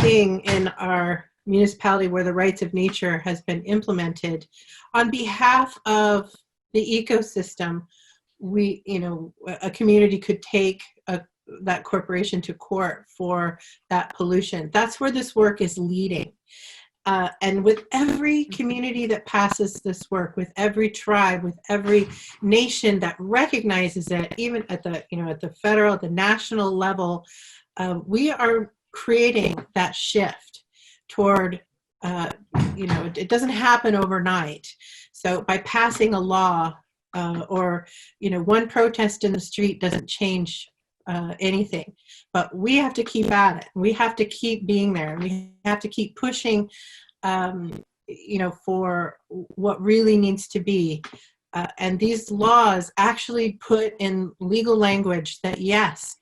thing in our municipality where the rights of nature has been implemented, on behalf of the ecosystem, a community could take that corporation to court for that pollution. That's where this work is leading. And with every community that passes this work, with every tribe, with every nation that recognizes it, even at the at the federal, the national level, we are creating that shift toward. It doesn't happen overnight. So by passing a law, or one protest in the street doesn't change anything, but we have to keep at it. We have to keep being there. We have to keep pushing, for what really needs to be. And these laws actually put in legal language that yes,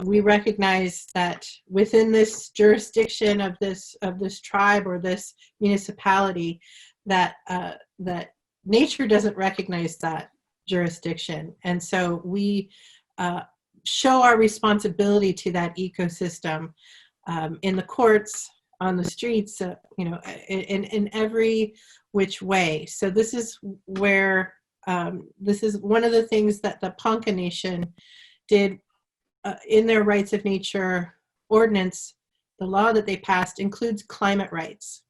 we recognize that within this jurisdiction of this tribe or this municipality, that that nature doesn't recognize that jurisdiction, and so we show our responsibility to that ecosystem in the courts, on the streets, in every which way. So this is where this is one of the things that the Ponca Nation did in their rights of nature ordinance. The law that they passed includes climate rights,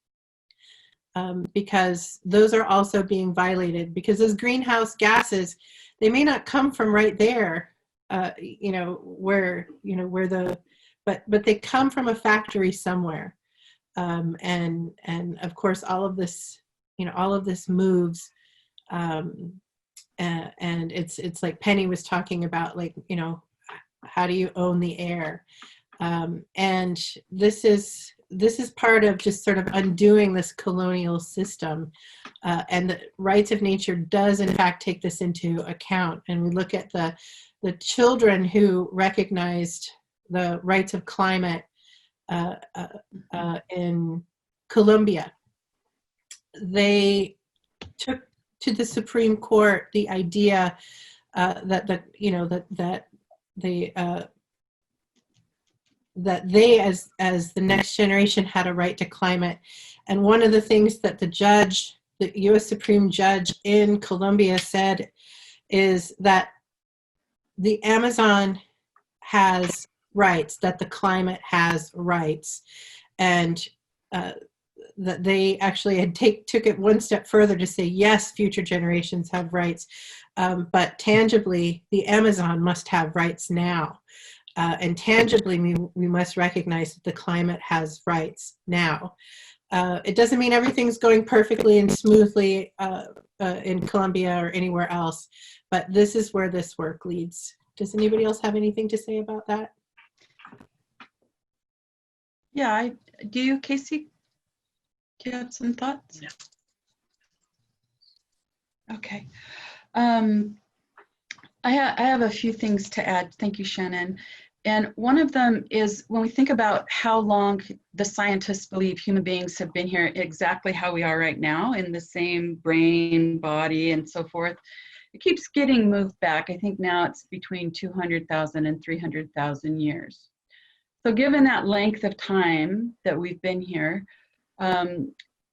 because those are also being violated, because those greenhouse gases, they may not come from right there, but they come from a factory somewhere, and of course all of this moves, and it's like Pennie was talking about, how do you own the air, and this is part of just sort of undoing this colonial system, and the rights of nature does in fact take this into account. And we look at the children who recognized the rights of climate in Colombia. They took to the Supreme Court the idea that they as the next generation had a right to climate. And one of the things that the U.S. Supreme Judge in Colombia said is that the Amazon has rights, that the climate has rights, and that they actually had took it one step further to say, yes, future generations have rights, but tangibly, the Amazon must have rights now. And tangibly, we must recognize that the climate has rights now. It doesn't mean everything's going perfectly and smoothly in Colombia or anywhere else, but this is where this work leads. Does anybody else have anything to say about that? Yeah, do you, Casey? Do you have some thoughts? Yeah. Okay. I have a few things to add. Thank you, Shannon. And one of them is when we think about how long the scientists believe human beings have been here exactly how we are right now, in the same brain, body, and so forth, it keeps getting moved back. I think now it's between 200,000 and 300,000 years. So given that length of time that we've been here,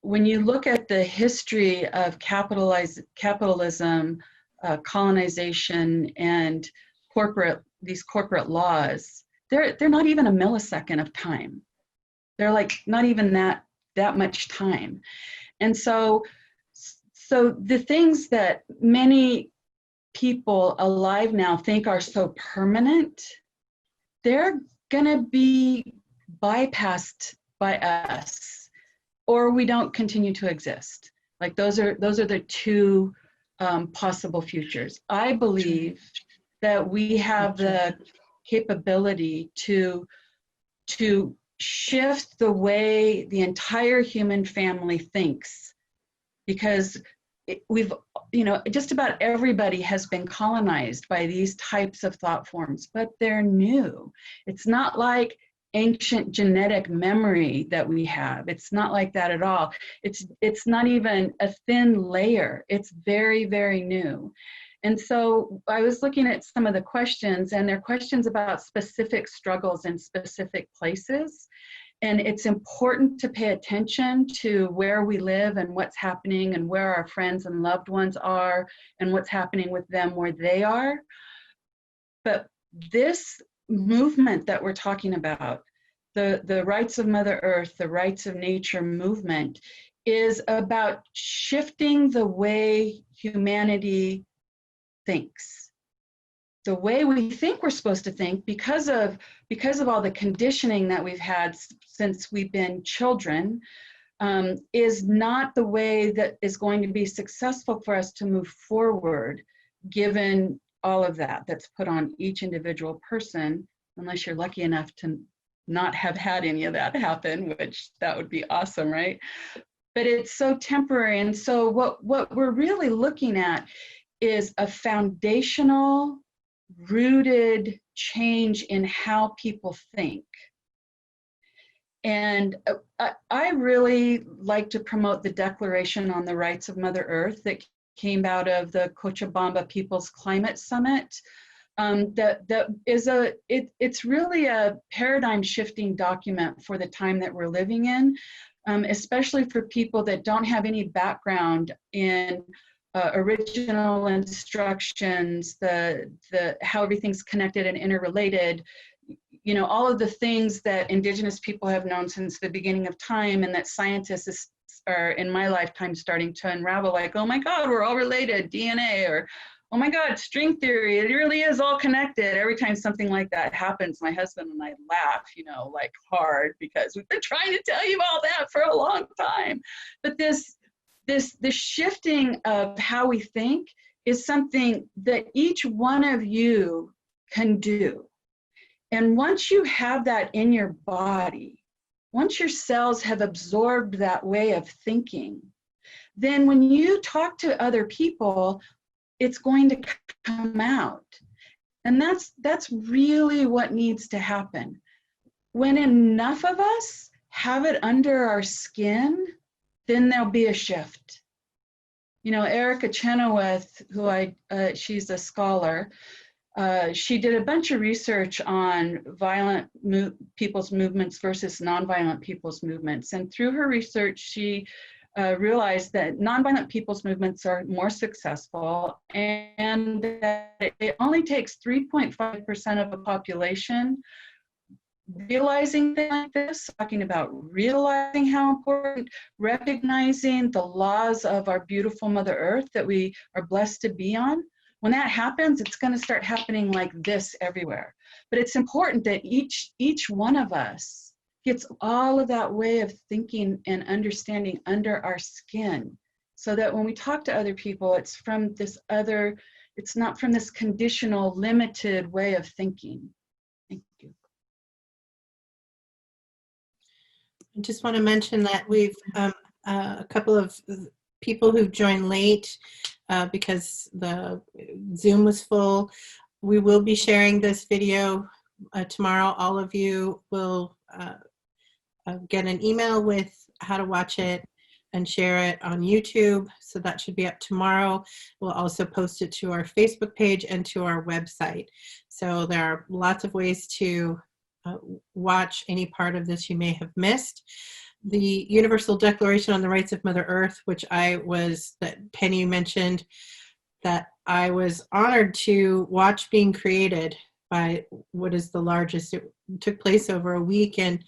when you look at the history of capitalism, colonization, and these corporate laws, they're not even a millisecond of time. They're like not even that much time. And so the things that many people alive now think are so permanent, they're gonna be bypassed by us. or we don't continue to exist. Like those are the two possible futures. I believe that we have the capability to shift the way the entire human family thinks, because we've, just about everybody has been colonized by these types of thought forms, but they're new. It's not like ancient genetic memory that we have. It's not like that at all. It's not even a thin layer. It's very, very new. And so I was looking at some of the questions, and they're questions about specific struggles in specific places. And it's important to pay attention to where we live and what's happening and where our friends and loved ones are and what's happening with them where they are. But this movement that we're talking about, the rights of Mother Earth, the rights of nature movement, is about shifting the way humanity thinks. The way we think we're supposed to think, because of all the conditioning that we've had since we've been children, is not the way that is going to be successful for us to move forward, given all of that's put on each individual person, unless you're lucky enough to not have had any of that happen, which that would be awesome, right? But it's so temporary. And so what we're really looking at is a foundational, rooted change in how people think. And I really like to promote the Declaration on the Rights of Mother Earth that came out of the Cochabamba People's Climate Summit. It's really a paradigm shifting document for the time that we're living in, especially for people that don't have any background in original instructions, the how everything's connected and interrelated, all of the things that Indigenous people have known since the beginning of time, and that scientists are in my lifetime starting to unravel, like, oh my God, we're all related, DNA, or oh my God, string theory, it really is all connected. Every time something like that happens, my husband and I laugh, like hard, because we've been trying to tell you all that for a long time. But this shifting of how we think is something that each one of you can do. And once you have that in your body, once your cells have absorbed that way of thinking, then when you talk to other people, it's going to come out. And that's really what needs to happen. When enough of us have it under our skin, then there'll be a shift. Erica Chenoweth, she's a scholar, she did a bunch of research on violent people's movements versus nonviolent people's movements. And through her research, she realized that nonviolent people's movements are more successful, and that it only takes 3.5% of the population realizing things like this, talking about realizing how important, recognizing the laws of our beautiful Mother Earth that we are blessed to be on. When that happens, it's going to start happening like this everywhere. But it's important that each one of us gets all of that way of thinking and understanding under our skin, so that when we talk to other people, it's from this other, it's not from this conditional, limited way of thinking. Thank you. I just want to mention that we've a couple of people who've joined late because the Zoom was full. We will be sharing this video tomorrow. All of you will get an email with how to watch it and share it on YouTube. So that should be up tomorrow. We'll also post it to our Facebook page and to our website. So there are lots of ways to watch any part of this you may have missed. The Universal Declaration on the Rights of Mother Earth, which that Pennie mentioned, that I was honored to watch being created by what is the largest. It took place over a week in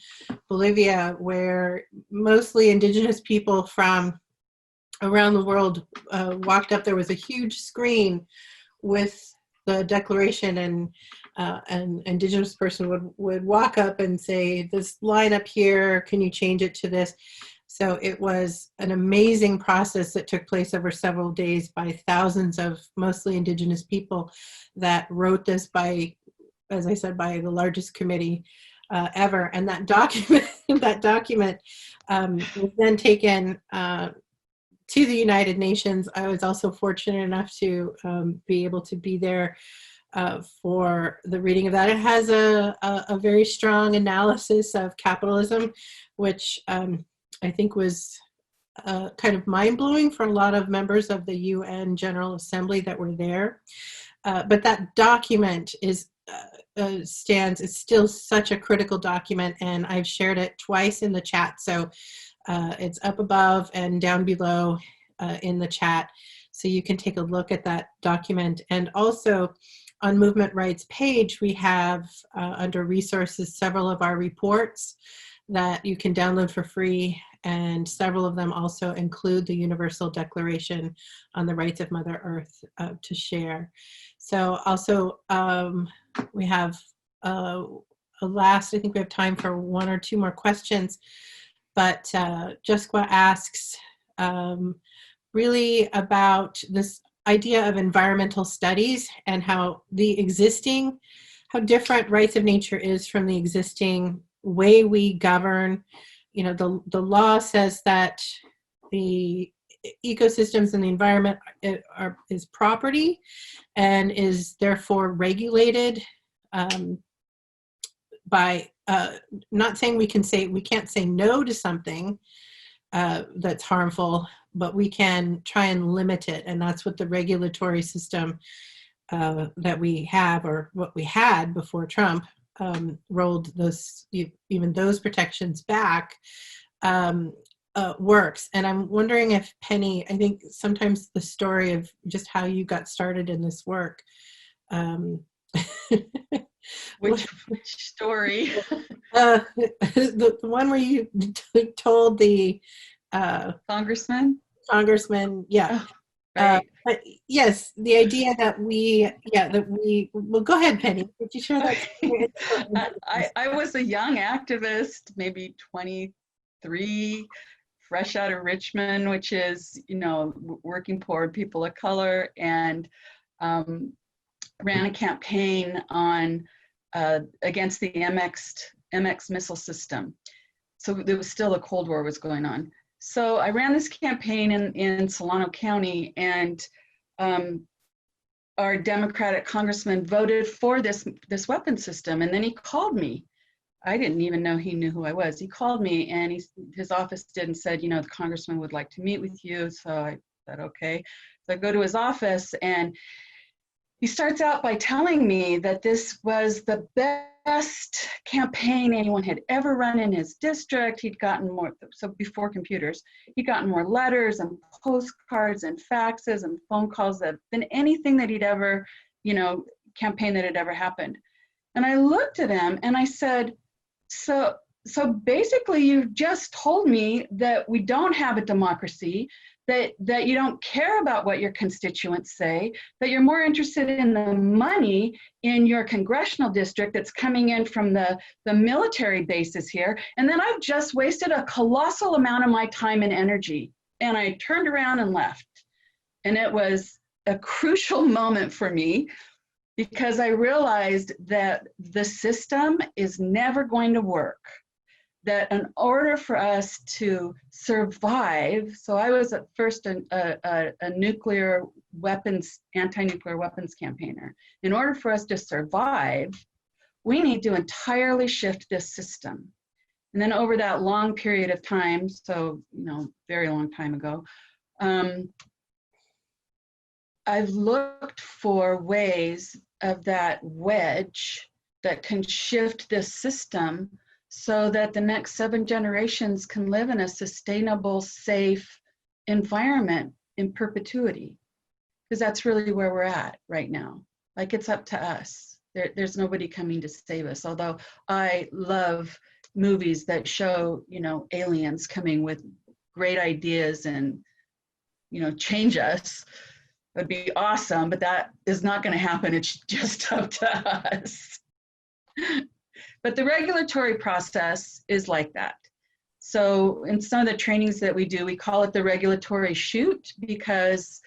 Bolivia, where mostly Indigenous people from around the world walked up. There was a huge screen with the Declaration, and an Indigenous person would walk up and say, this line up here, can you change it to this? So it was an amazing process that took place over several days by thousands of mostly Indigenous people that wrote this by, as I said, by the largest committee ever. And that document, was then taken to the United Nations. I was also fortunate enough to be able to be there for the reading of that. It has a very strong analysis of capitalism, which I think was kind of mind-blowing for a lot of members of the UN General Assembly that were there. But that document is it's still such a critical document, and I've shared it twice in the chat. So it's up above and down below in the chat, so you can take a look at that document. And also on Movement Rights page, we have under resources several of our reports that you can download for free, and several of them also include the Universal Declaration on the Rights of Mother Earth to share. So also we have I think we have time for one or two more questions, but Jessica asks really about this idea of environmental studies and how different rights of nature is from the existing way we govern. You know, the law says that the ecosystems and the environment is property and is therefore regulated by not saying we can't say no to something that's harmful, but we can try and limit it. And that's what the regulatory system that we have, or what we had before Trump rolled even those protections back, works. And I'm wondering if Pennie, I think sometimes the story of just how you got started in this work. Which story? The one where you told the Congressman? Yeah. Oh, right. But yes, the idea that well, go ahead, Pennie. Would you share that? I was a young activist, maybe 23, fresh out of Richmond, which is, you know, working poor people of color, and ran a campaign on against the MX missile system. So there was still a Cold War was going on. So I ran this campaign in Solano County, and our Democratic congressman voted for this weapon system. And then he called me. I didn't even know he knew who I was. He called me, and his office did and said, you know, the congressman would like to meet with you. So I said, okay. So I go to his office, and he starts out by telling me that this was the best campaign anyone had ever run in his district. He'd gotten more, so before computers, he'd gotten more letters and postcards and faxes and phone calls than anything that he'd ever, you know, campaign that had ever happened. And I looked at him and I said, so basically you've just told me that we don't have a democracy, that you don't care about what your constituents say, that you're more interested in the money in your congressional district that's coming in from the military bases here, and then I've just wasted a colossal amount of my time and energy. And I turned around and left. And it was a crucial moment for me, because I realized that the system is never going to work. That in order for us to survive, so I was at first a nuclear weapons, anti-nuclear weapons campaigner. In order for us to survive, we need to entirely shift this system. And then over that long period of time, so, you know, very long time ago, I've looked for ways of that wedge that can shift this system so that the next 7 generations can live in a sustainable, safe environment in perpetuity. Because that's really where we're at right now. Like, it's up to us. There's nobody coming to save us. Although I love movies that show, you know, aliens coming with great ideas and, you know, change us. That'd be awesome, but that is not going to happen. It's just up to us. But the regulatory process is like that. So in some of the trainings that we do, we call it the regulatory shoot, because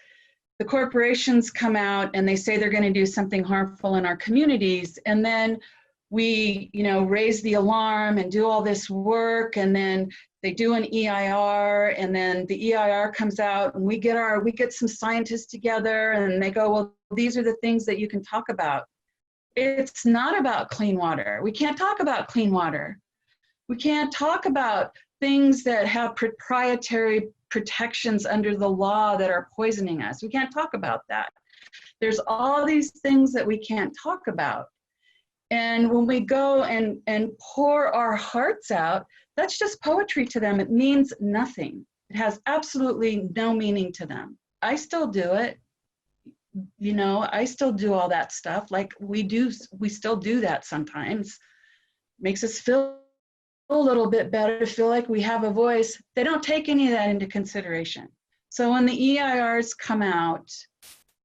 the corporations come out and they say they're going to do something harmful in our communities, and then we, raise the alarm and do all this work, and then they do an EIR, and then the EIR comes out, and we get some scientists together, and they go, well, these are the things that you can talk about. It's not about clean water. We can't talk about clean water. We can't talk about things that have proprietary protections under the law that are poisoning us. We can't talk about that. There's all these things that we can't talk about. And when we go and pour our hearts out, that's just poetry to them. It means nothing. It has absolutely no meaning to them. I still do it. I still do all that stuff. Like we still do that sometimes. Makes us feel a little bit better to feel like we have a voice. They don't take any of that into consideration. So when the EIRs come out,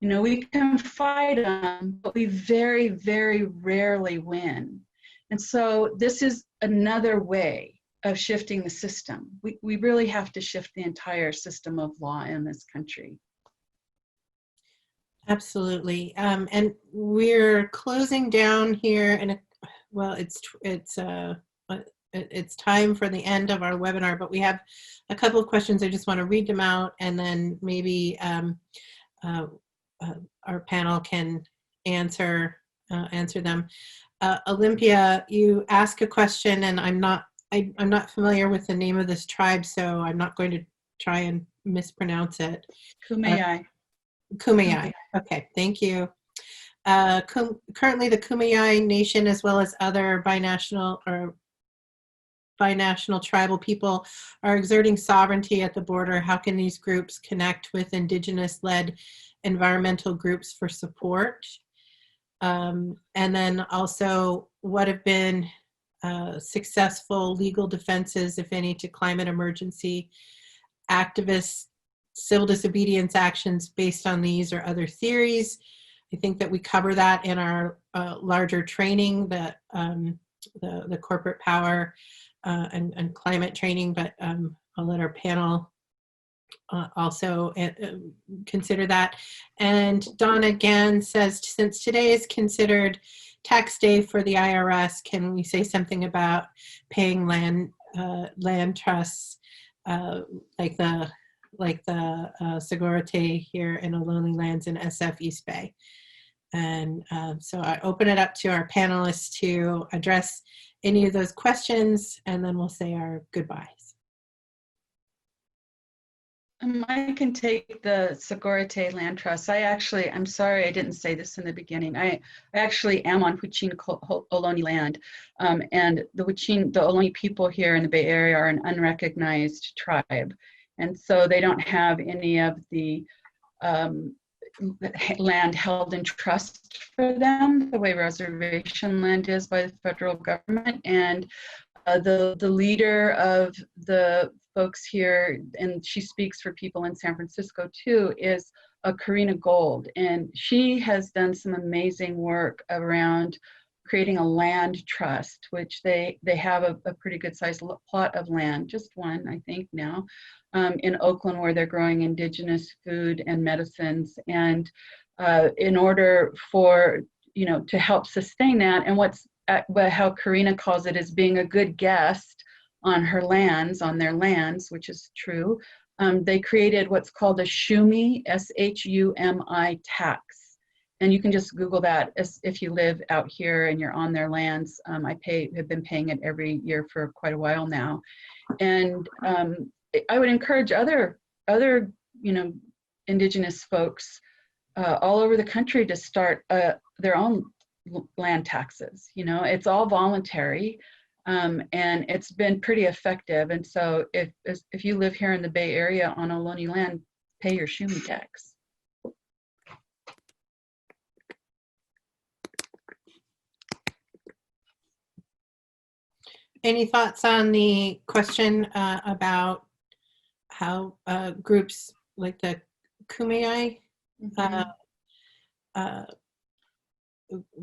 we can fight them, but we very, very rarely win. And so this is another way of shifting the system. We really have to shift the entire system of law in this country. Absolutely. And we're closing down here, and it's time for the end of our webinar, but we have a couple of questions. I just want to read them out, and then maybe our panel can answer them. Olympia, you ask a question, and I'm not familiar with the name of this tribe, so I'm not going to try and mispronounce it. Kumeyaay. Kumeyaay. Okay, thank you. Currently, the Kumeyaay Nation, as well as other binational tribal people, are exerting sovereignty at the border. How can these groups connect with Indigenous-led environmental groups for support? And then also, what have been successful legal defenses, if any, to climate emergency activists, civil disobedience actions based on these or other theories? I think that we cover that in our larger training, the corporate power and climate training, but I'll let our panel also consider that. And Donna again says, since today is considered tax day for the IRS, can we say something about paying land trusts like the Segurite here in Ohlone Lands in SF East Bay? And so I open it up to our panelists to address any of those questions, and then we'll say our goodbyes. I can take the Segurite Land Trust. I'm sorry I didn't say this in the beginning. I actually am on Huichin Ohlone land, and the Ohlone people here in the Bay Area are an unrecognized tribe. And so they don't have any of the land held in trust for them, the way reservation land is by the federal government. And the leader of the folks here, and she speaks for people in San Francisco too, is Karina Gold. And she has done some amazing work around creating a land trust, which they have a pretty good sized plot of land, just one, I think now, in Oakland, where they're growing indigenous food and medicines. And in order for, to help sustain that, and how Karina calls it, is being a good guest on her lands, on their lands, which is true, they created what's called a SHUMI, S-H-U-M-I tax. And you can just Google that if you live out here and you're on their lands. Have been paying it every year for quite a while now. And I would encourage other indigenous folks all over the country to start their own land taxes. It's all voluntary, and it's been pretty effective. And so if you live here in the Bay Area on Ohlone land, pay your SHUMI tax. Any thoughts on the question about how groups like the Kumeyaay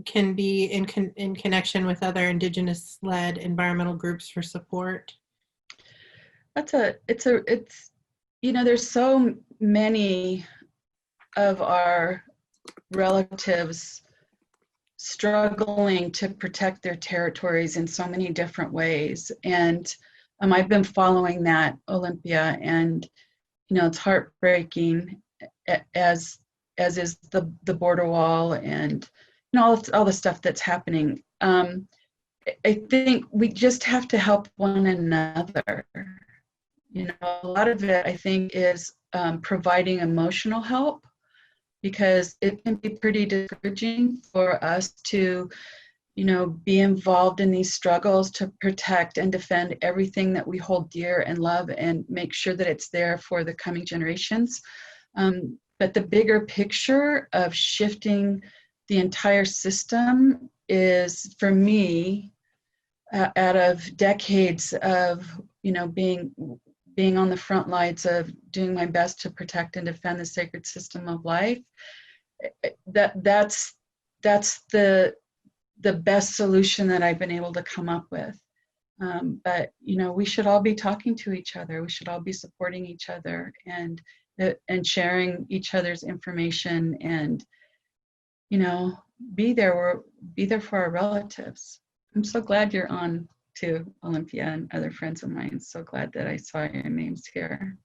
can be in connection with other Indigenous-led environmental groups for support? it's, you know, there's so many of our relatives struggling to protect their territories in so many different ways. And I've been following that, Olympia, and, you know, it's heartbreaking, as is the border wall and, you know, all the stuff that's happening. I think we just have to help one another. You know, a lot of it, I think, is providing emotional help, because it can be pretty discouraging for us to, you know, be involved in these struggles to protect and defend everything that we hold dear and love, and make sure that it's there for the coming generations. But the bigger picture of shifting the entire system is, for me, out of decades of, you know, being on the front lines of doing my best to protect and defend the sacred system of life, that's the best solution that I've been able to come up with. But, you know, we should all be talking to each other. We should all be supporting each other and sharing each other's information, and, you know, be there for our relatives. I'm so glad you're on too, Olympia, and other friends of mine. So glad that I saw your names here.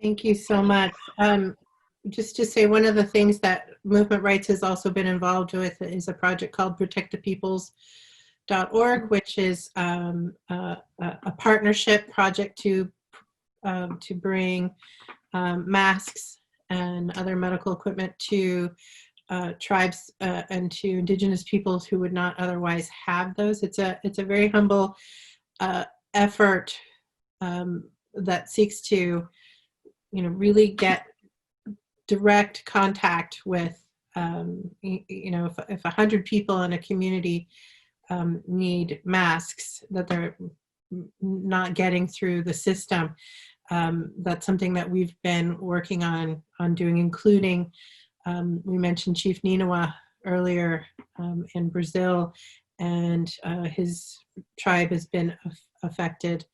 Thank you so much. Just to say, one of the things that Movement Rights has also been involved with is a project called protectthepeoples.org, which is a partnership project to bring masks and other medical equipment to tribes and to Indigenous peoples who would not otherwise have those. It's a very humble effort that seeks to, you know, really get direct contact with, you know, if 100 people in a community need masks that they're not getting through the system, that's something that we've been working on doing, including, we mentioned Chief Ninawa earlier in Brazil, and his tribe has been affected,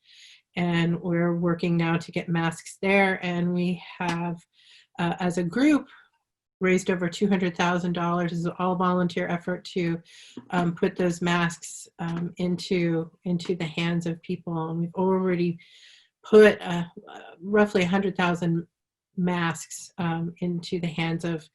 and we're working now to get masks there. And we have, as a group, raised over $200,000. It's an all volunteer effort to put those masks into the hands of people. And we've already put roughly 100,000 masks into the hands of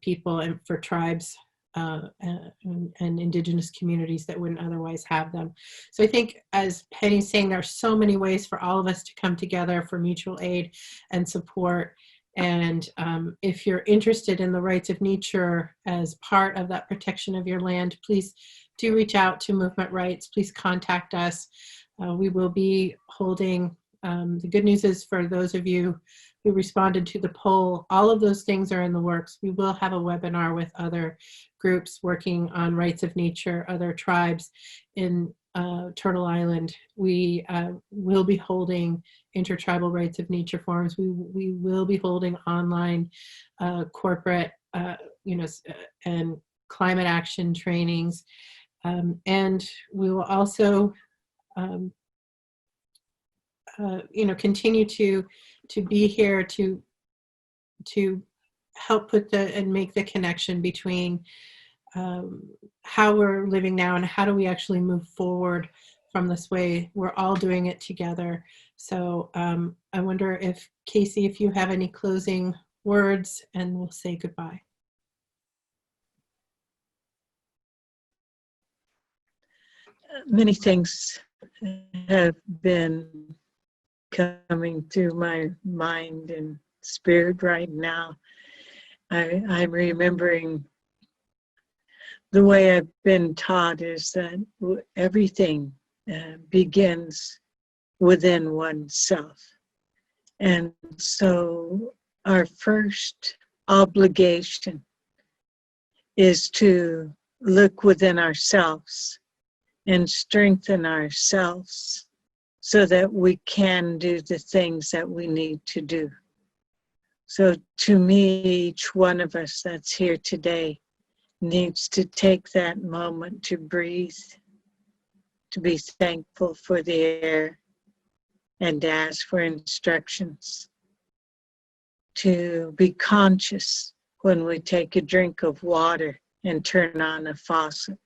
people, and for tribes and Indigenous communities that wouldn't otherwise have them. So I think, as Penny's saying, there are so many ways for all of us to come together for mutual aid and support. And if you're interested in the rights of nature as part of that protection of your land, please do reach out to Movement Rights. Please contact us. We will be holding, the good news is, for those of you who responded to the poll, all of those things are in the works. We will have a webinar with other groups working on rights of nature, other tribes in Turtle Island. We will be holding intertribal rights of nature forums. We will be holding online corporate, you know, and climate action trainings. And we will also, you know, continue to be here to help put and make the connection between how we're living now and how do we actually move forward from this way. We're all doing it together. So I wonder if, Casey, if you have any closing words, and we'll say goodbye. Many things have been coming through my mind and spirit right now. I'm remembering the way I've been taught is that everything begins within oneself. And so our first obligation is to look within ourselves and strengthen ourselves so that we can do the things that we need to do. So to me, each one of us that's here today needs to take that moment to breathe, to be thankful for the air and to ask for instructions, to be conscious when we take a drink of water and turn on a faucet,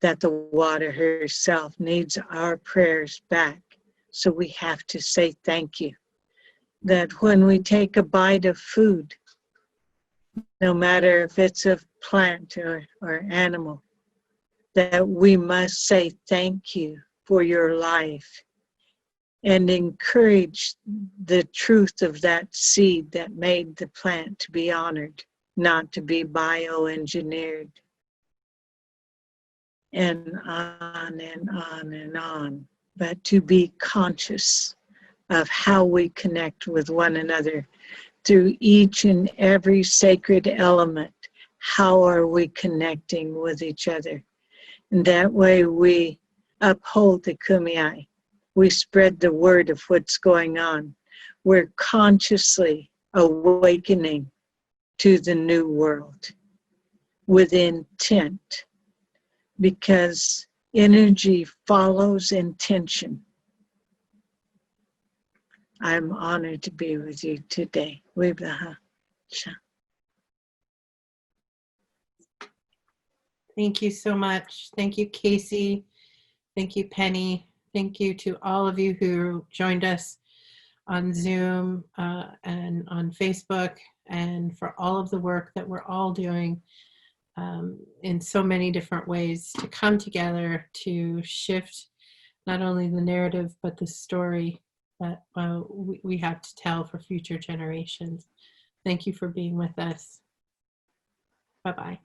that the water herself needs our prayers back, so we have to say thank you. That when we take a bite of food, no matter if it's a plant or animal, that we must say thank you for your life and encourage the truth of that seed that made the plant to be honored, not to be bioengineered. And on and on and on, but to be conscious of how we connect with one another through each and every sacred element. How are we connecting with each other? And that way we uphold the kumeyaay. We spread the word of what's going on. We're consciously awakening to the new world with intent, because energy follows intention. I'm honored to be with you today. Wibaha. Thank you so much. Thank you, Casey. Thank you, Pennie. Thank you to all of you who joined us on Zoom and on Facebook, and for all of the work that we're all doing in so many different ways to come together to shift not only the narrative, but the story that we have to tell for future generations. Thank you for being with us. Bye-bye.